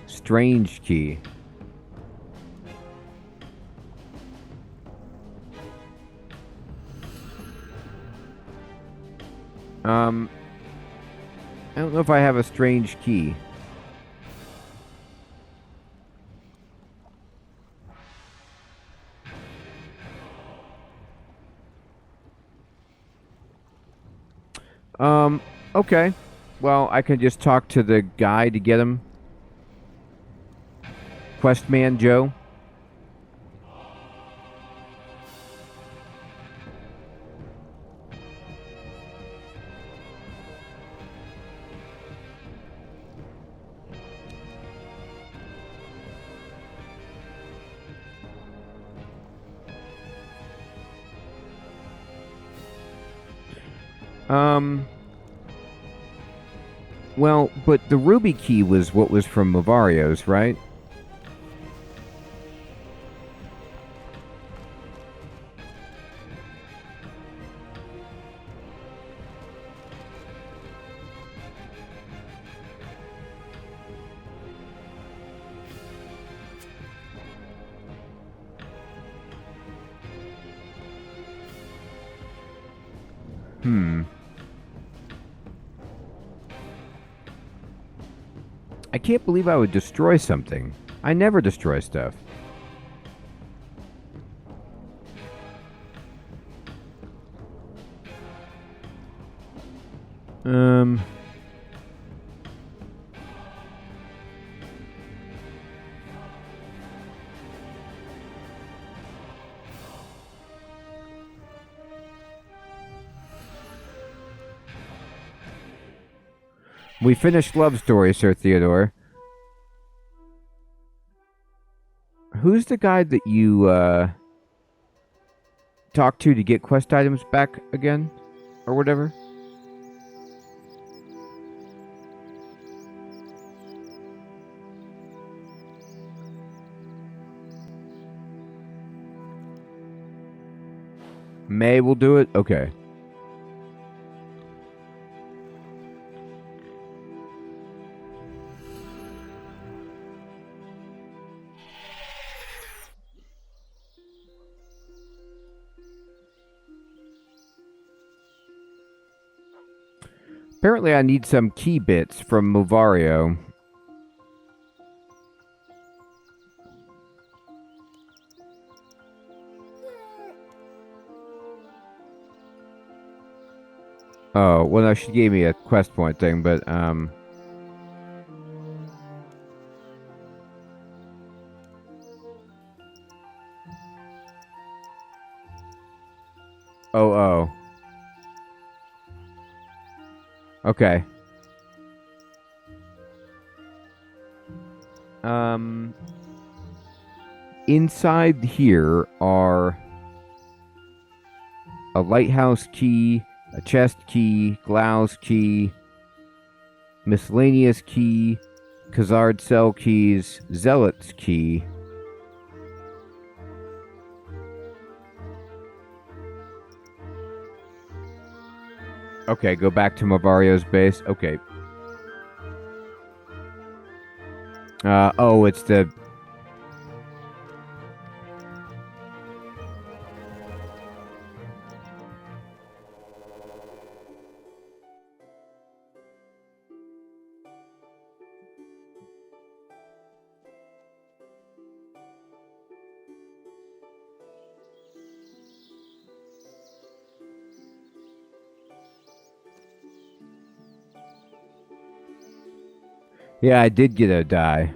Strange key. I don't know if I have a strange key. Okay. Well, I can just talk to the guy to get him. Questman Joe. Well, but the ruby key was what was from Mavario's, right? I can't believe I would destroy something. I never destroy stuff. We finished Love Story, Sir Theodore. Who's the guy that you talk to get quest items back again? Or whatever? May will do it? Okay. Apparently I need some key bits from Movario. Oh, well no, she gave me a quest point thing, but oh. Okay. Inside here are a lighthouse key, a chest key, Glau's key, miscellaneous key, Khazard cell keys, Zealot's key. Okay, go back to Mavario's base. Okay. Oh, it's the... Yeah, I did get a die.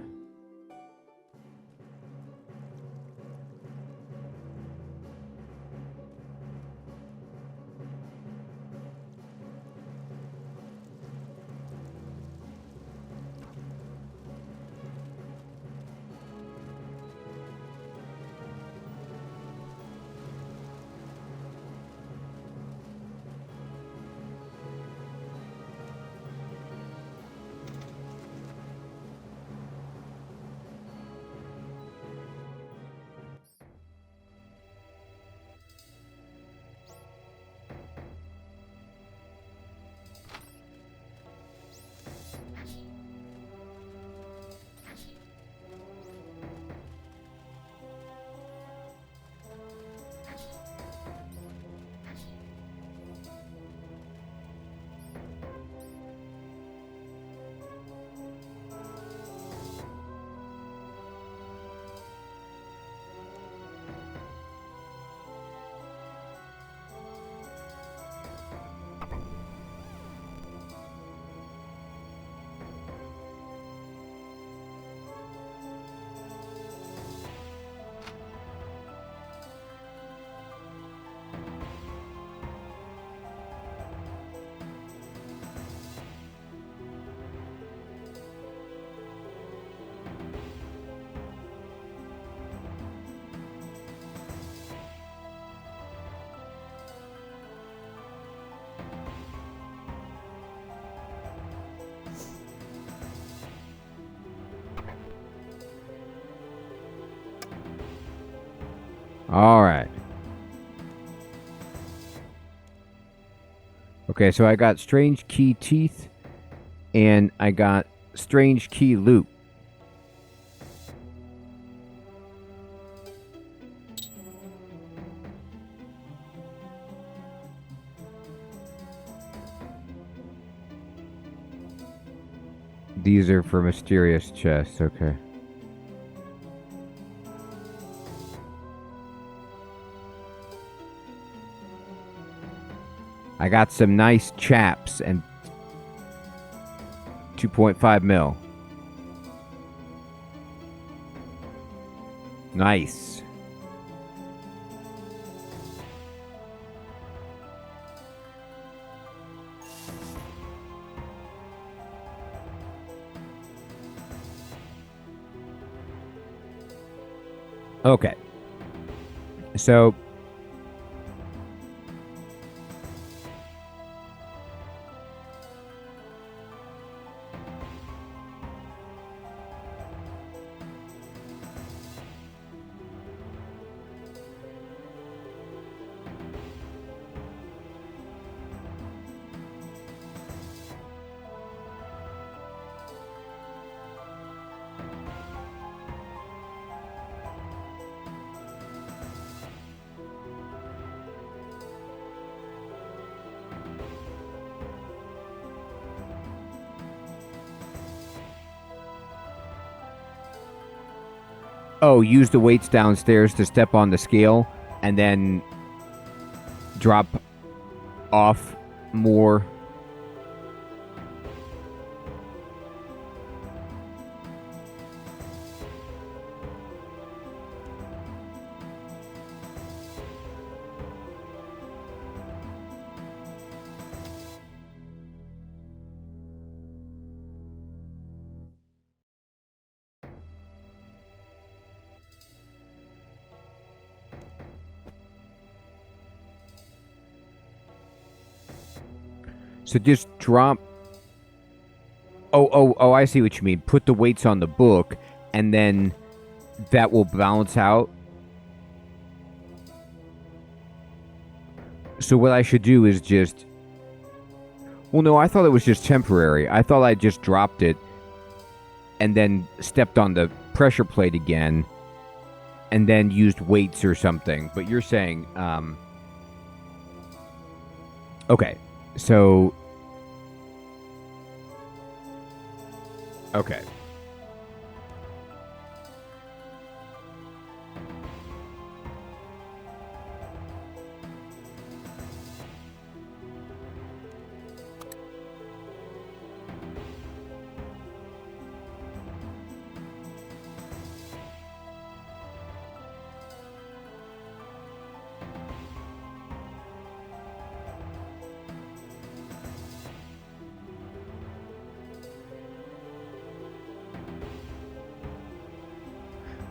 All right. Okay, so I got strange key teeth, and I got strange key loop. These are for mysterious chests, okay. I got some nice chaps and 2.5 mil. Nice. Okay. So oh, use the weights downstairs to step on the scale and then drop off more. So just drop. Oh, I see what you mean. Put the weights on the book, and then that will balance out. So what I should do is just... Well, no, I thought it was just temporary. I thought I just dropped it and then stepped on the pressure plate again and then used weights or something. But you're saying... Okay, so... Okay.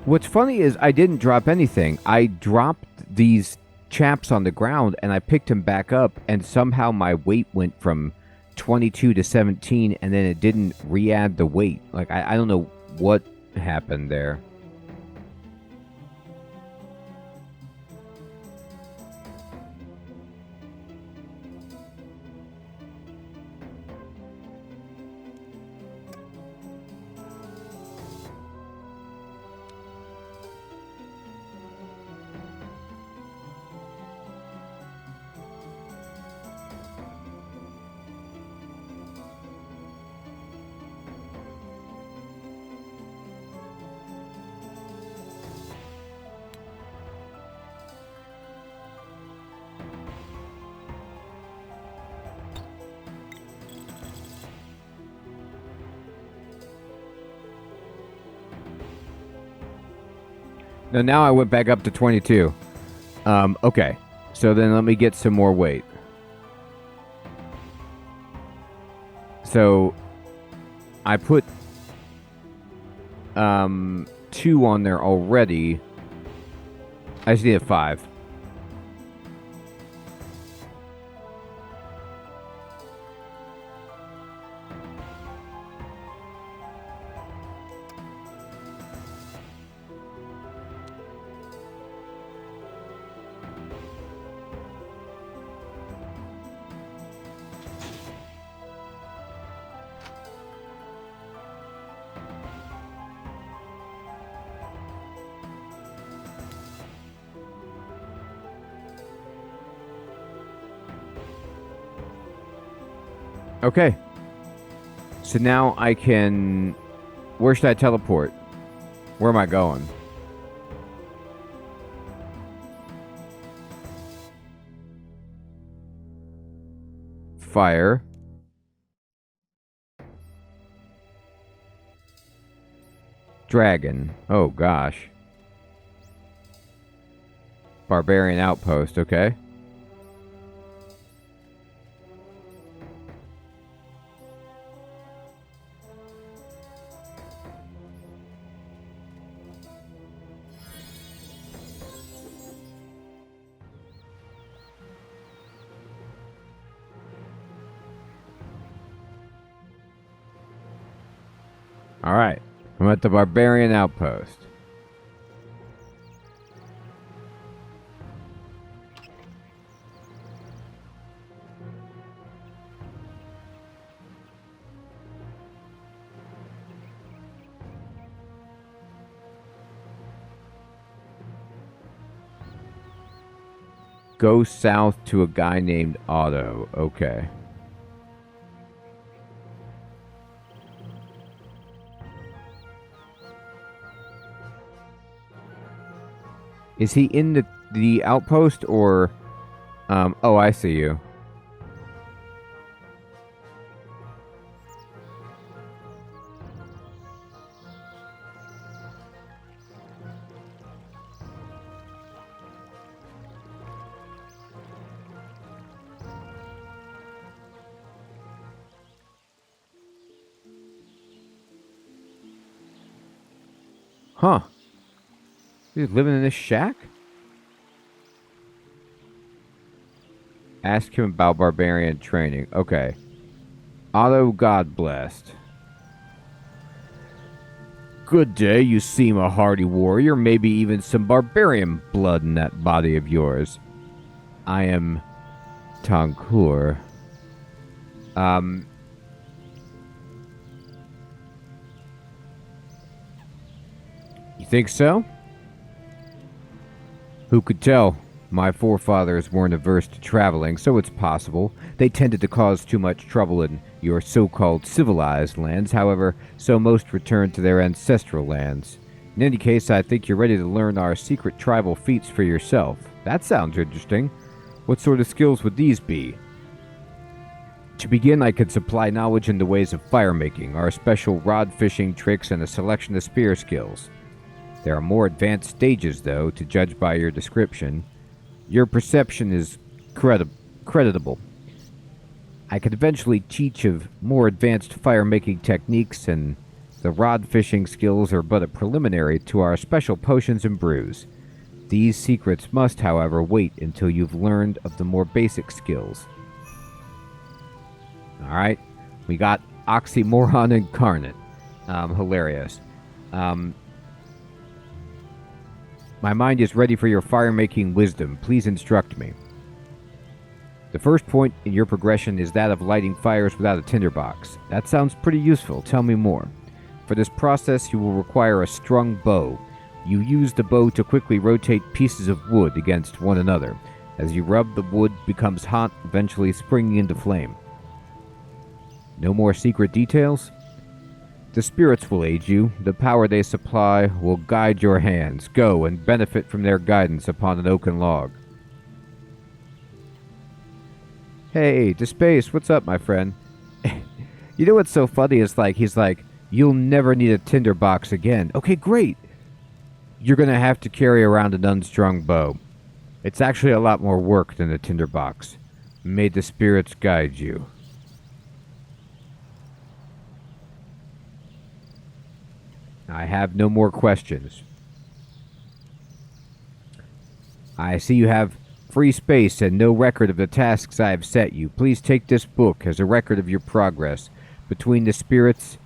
What's funny is I didn't drop anything. I dropped these chaps on the ground and I picked them back up, and somehow my weight went from 22 to 17, and then it didn't re-add the weight. Like, I don't know what happened there. No, now I went back up to 22. Okay. So then let me get some more weight. So I put 2 on there already. I just need a 5. Okay. So now I can... Where should I teleport? Where am I going? Fire. Dragon. Oh, gosh. Barbarian outpost, okay. Alright. I'm at the Barbarian outpost. Go south to a guy named Otto. Okay. Is he in the outpost or... oh, I see you. Huh. He's living in this shack? Ask him about barbarian training. Okay. Otto, God blessed. Good day, you seem a hardy warrior, maybe even some barbarian blood in that body of yours. I am Tonkur. You think so? Who could tell? My forefathers weren't averse to traveling, so it's possible. They tended to cause too much trouble in your so-called civilized lands, however, so most returned to their ancestral lands. In any case, I think you're ready to learn our secret tribal feats for yourself. That sounds interesting. What sort of skills would these be? To begin, I could supply knowledge in the ways of fire making, our special rod fishing tricks, and a selection of spear skills. There are more advanced stages, though, to judge by your description. Your perception is creditable. I could eventually teach of more advanced fire-making techniques, and the rod fishing skills are but a preliminary to our special potions and brews. These secrets must, however, wait until you've learned of the more basic skills. Alright, we got Oxymoron Incarnate. Hilarious. My mind is ready for your fire-making wisdom. Please instruct me. The first point in your progression is that of lighting fires without a tinderbox. That sounds pretty useful. Tell me more. For this process, you will require a strung bow. You use the bow to quickly rotate pieces of wood against one another. As you rub, the wood becomes hot, eventually springing into flame. No more secret details? The spirits will aid you. The power they supply will guide your hands. Go and benefit from their guidance upon an oaken log. Hey, to space, what's up, my friend? You know what's so funny is he's like, you'll never need a tinderbox again. Okay, great. You're going to have to carry around an unstrung bow. It's actually a lot more work than a tinderbox. May the spirits guide you. I have no more questions. I see you have free space and no record of the tasks I have set you. Please take this book as a record of your progress. Between the spirits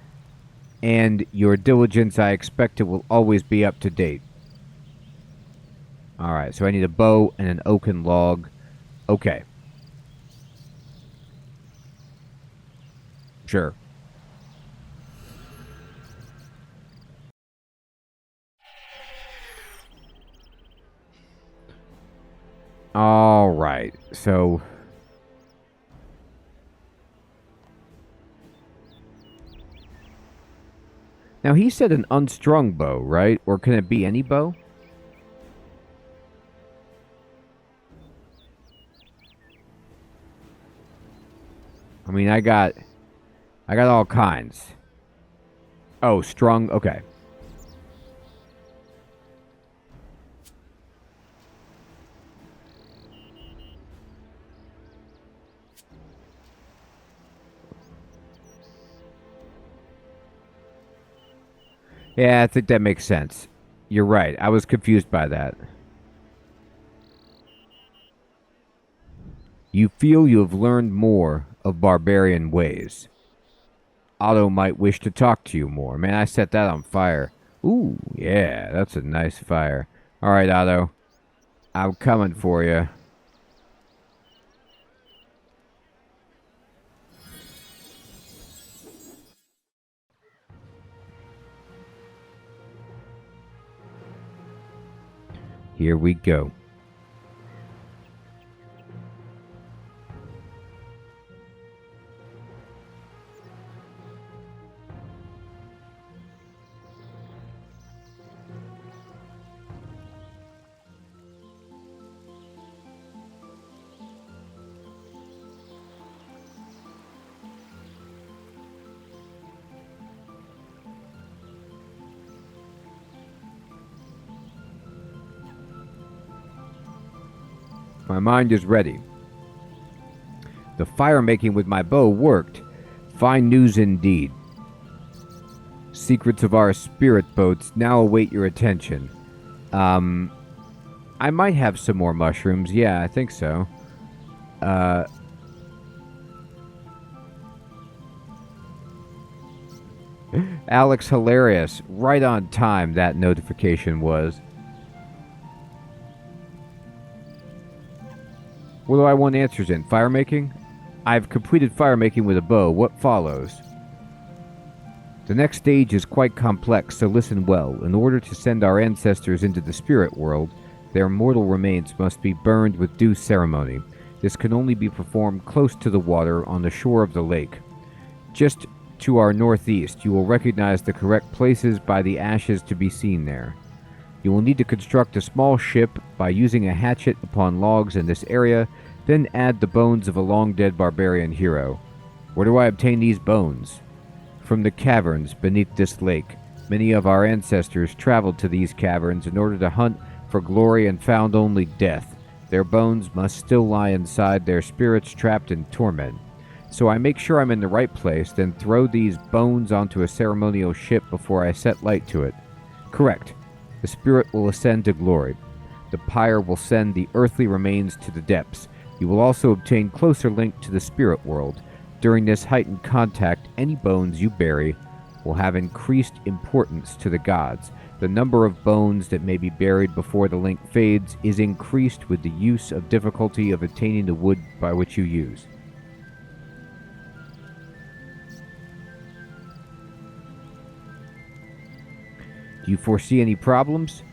and your diligence, I expect it will always be up to date. Alright, so I need a bow and an oaken log. Okay. Sure. Alright, so... Now, he said an unstrung bow, right? Or can it be any bow? I mean, I got all kinds. Oh, strung. Okay. Yeah, I think that makes sense. You're right. I was confused by that. You feel you have learned more of barbarian ways. Otto might wish to talk to you more. Man, I set that on fire. Ooh, yeah, that's a nice fire. All right, Otto. I'm coming for you. Here we go. My mind is ready. The fire making with my bow worked. Fine news indeed. Secrets of our spirit boats now await your attention. I might have some more mushrooms. Yeah, I think so. Alex Hilarious. Right on time, that notification was. What do I want answers in? Fire making? I've completed fire making with a bow. What follows? The next stage is quite complex, so listen well. In order to send our ancestors into the spirit world, their mortal remains must be burned with due ceremony. This can only be performed close to the water on the shore of the lake. Just to our northeast, you will recognize the correct places by the ashes to be seen there. You will need to construct a small ship by using a hatchet upon logs in this area, then add the bones of a long-dead barbarian hero. Where do I obtain these bones? From the caverns beneath this lake. Many of our ancestors traveled to these caverns in order to hunt for glory and found only death. Their bones must still lie inside their spirits trapped in torment. So I make sure I'm in the right place, then throw these bones onto a ceremonial ship before I set light to it. Correct. The spirit will ascend to glory. The pyre will send the earthly remains to the depths. You will also obtain closer link to the spirit world. During this heightened contact, any bones you bury will have increased importance to the gods. The number of bones that may be buried before the link fades is increased with the use of difficulty of attaining the wood by which you use. Do you foresee any problems?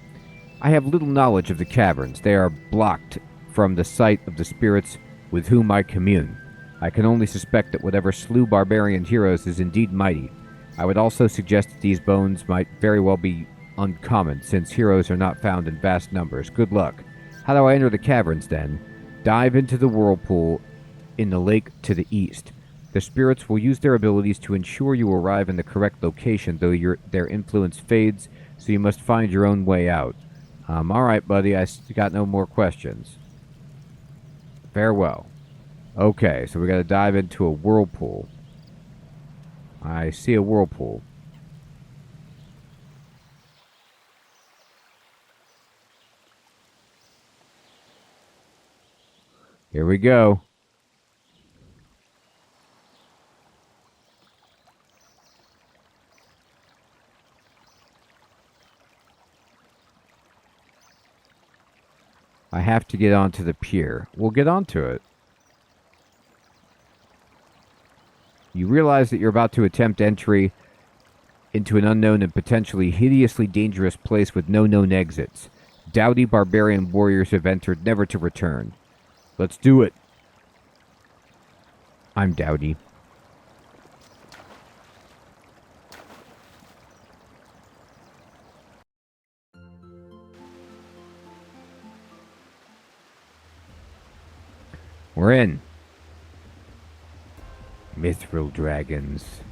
I have little knowledge of the caverns. They are blocked from the sight of the spirits with whom I commune. I can only suspect that whatever slew barbarian heroes is indeed mighty. I would also suggest that these bones might very well be uncommon, since heroes are not found in vast numbers. Good luck. How do I enter the caverns, then? Dive into the whirlpool in the lake to the east. The spirits will use their abilities to ensure you arrive in the correct location, though their influence fades, so you must find your own way out. All right, buddy, I got no more questions. Farewell. Okay, so we got to dive into a whirlpool. I see a whirlpool. Here we go. I have to get onto the pier. We'll get onto it. You realize that you're about to attempt entry into an unknown and potentially hideously dangerous place with no known exits. Doughty barbarian warriors have entered, never to return. Let's do it. I'm Doughty. We're in. Mithril dragons.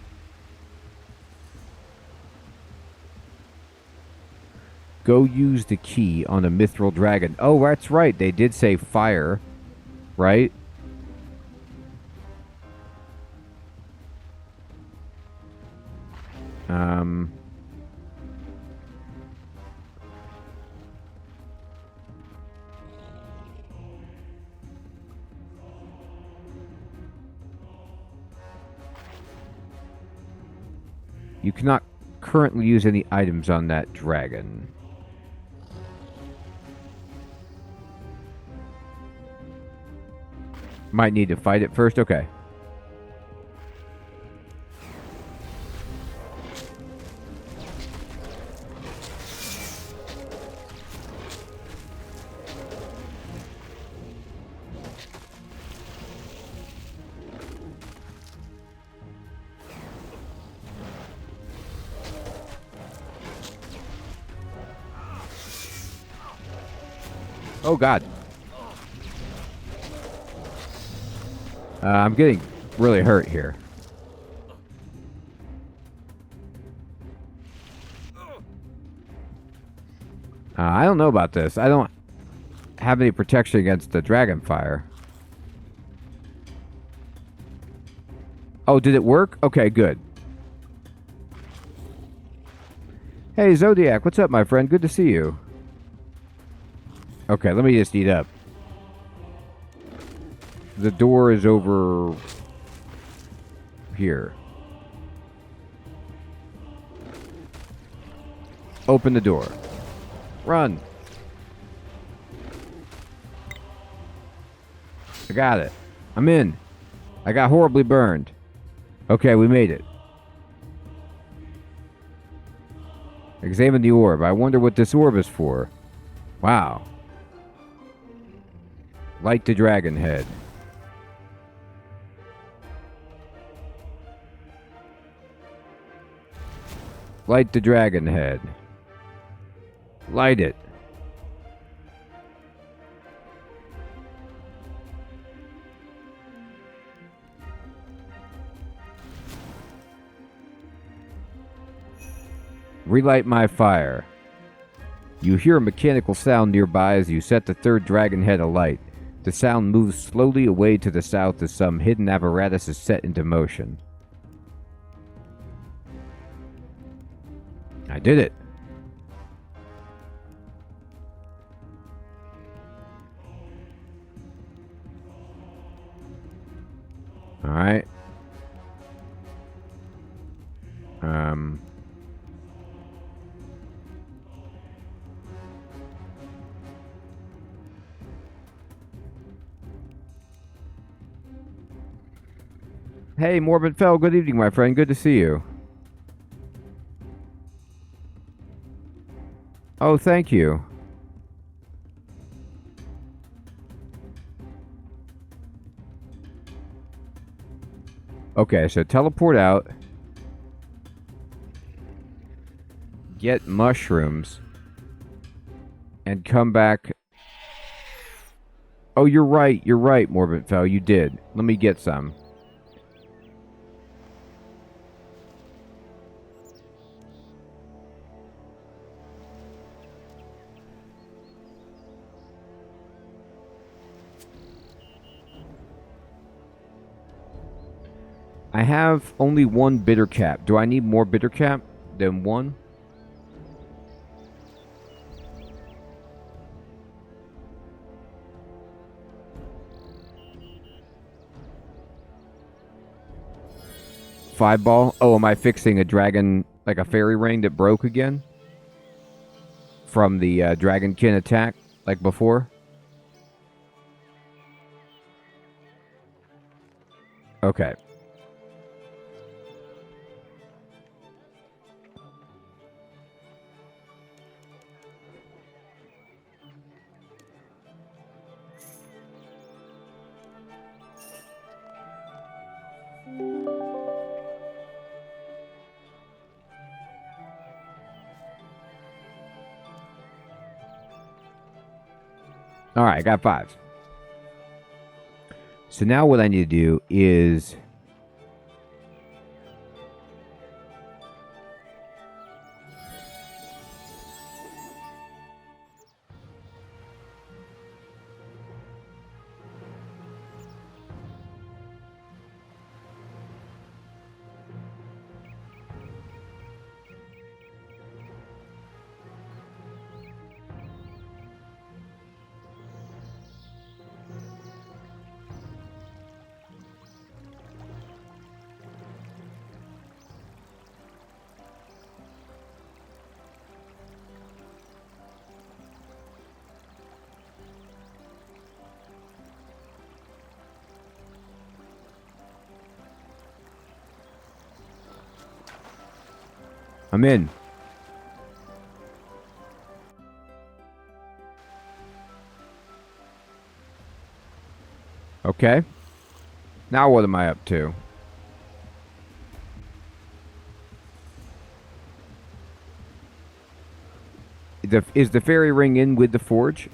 Go use the key on a mithril dragon. Oh, that's right. They did say fire, right? You cannot currently use any items on that dragon. Might need to fight it first. Okay. Oh, God. I'm getting really hurt here. I don't know about this. I don't have any protection against the dragon fire. Oh, did it work? Okay, good. Hey, Zodiac, what's up, my friend? Good to see you. Okay, let me just eat up. The door is over here. Open the door. Run. I got it. I'm in. I got horribly burned. Okay, we made it. Examine the orb. I wonder what this orb is for. Wow. Light the dragon head. Light the dragon head. Light it. Relight my fire. You hear a mechanical sound nearby as you set the third dragon head alight. The sound moves slowly away to the south as some hidden apparatus is set into motion. I did it. All right. Hey, Morbid Fell, good evening, my friend. Good to see you. Oh, thank you. Okay, so teleport out. Get mushrooms. And come back. Oh, you're right, Morbid Fell. You did. Let me get some. I have only one bitter cap. Do I need more bitter cap than one? Five ball? Oh, am I fixing a dragon, like a fairy ring that broke again? From the dragonkin attack, like before? Okay. All right, I got 5. So now what I need to do is... I'm in. Okay. Now what am I up to? Is the fairy ring in with the forge?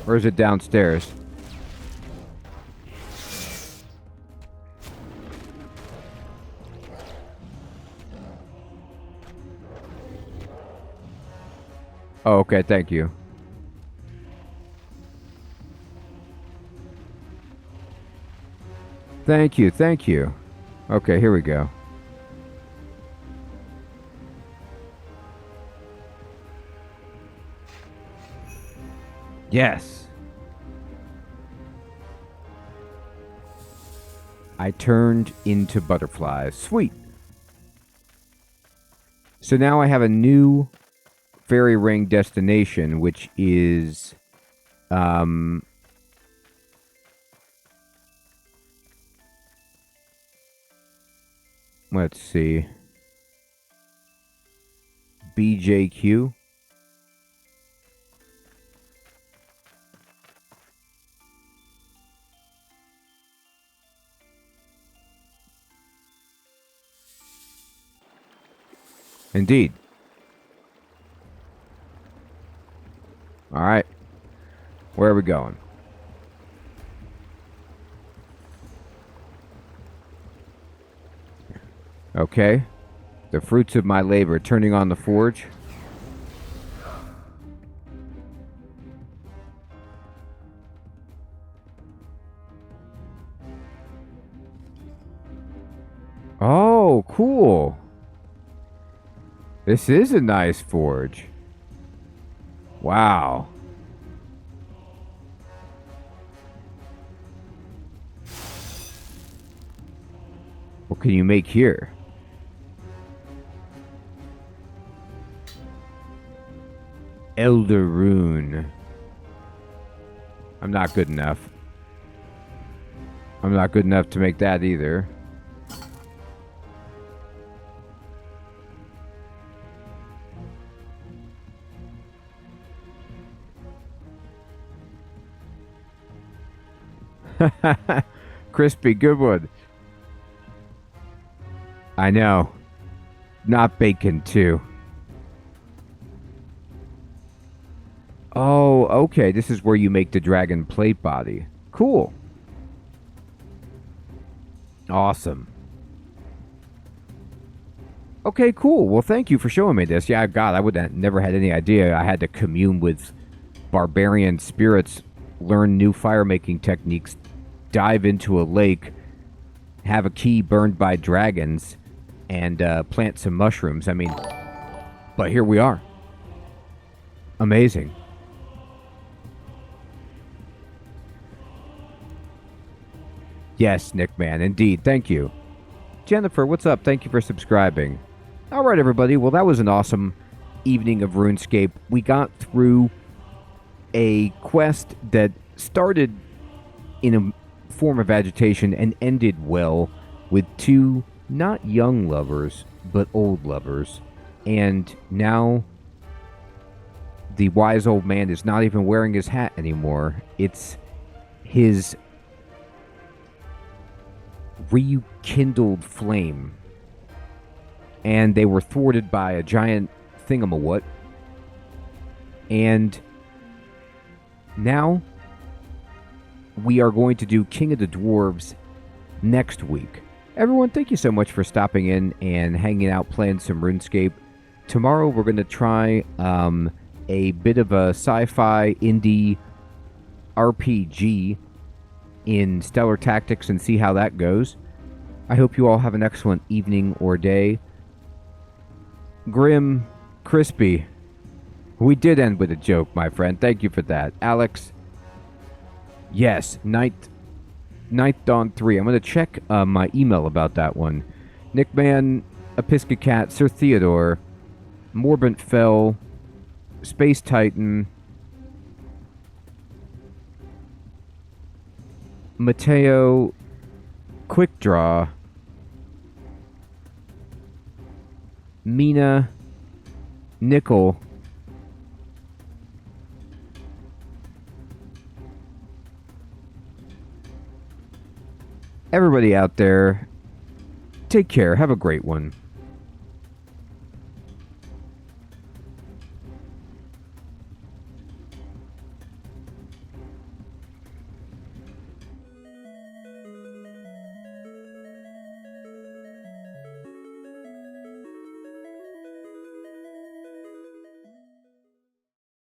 Or is it downstairs? Oh, okay, thank you. Thank you, thank you. Okay, here we go. Yes. I turned into butterflies. Sweet. So now I have a new fairy ring destination, which is... let's see. BJQ. Indeed. All right. Where are we going? Okay. The fruits of my labor, turning on the forge. Oh, cool. This is a nice forge. Wow. What can you make here? Elder Rune. I'm not good enough. I'm not good enough to make that either. Crispy, good one. I know. Not bacon, too. Oh, okay. This is where you make the dragon plate body. Cool. Awesome. Okay, cool. Well, thank you for showing me this. Yeah, God, I would have never had any idea I had to commune with barbarian spirits, learn new fire-making techniques, dive into a lake, have a key burned by dragons, and plant some mushrooms. I mean, but here we are. Amazing. Yes, Nick Man, indeed. Thank you. Jennifer, what's up? Thank you for subscribing. All right, everybody. Well, that was an awesome evening of RuneScape. We got through a quest that started in a form of agitation and ended well with two not young lovers, but old lovers. And now the wise old man is not even wearing his hat anymore. It's his rekindled flame and they were thwarted by a giant thingamawhat. And now we are going to do King of the Dwarves next week. Everyone, thank you so much for stopping in and hanging out, playing some RuneScape. Tomorrow we're going to try a bit of a sci-fi indie RPG in Stellar Tactics and see how that goes. I hope you all have an excellent evening or day. Grim, Crispy, we did end with a joke, my friend. Thank you for that. Alex, yes, Ninth Dawn 3. I'm going to check my email about that one. Nickman, Episcocat, Sir Theodore, Morbant Fell, Space Titan, Mateo, Quick Draw, Mina, Nickel, everybody out there, take care. Have a great one.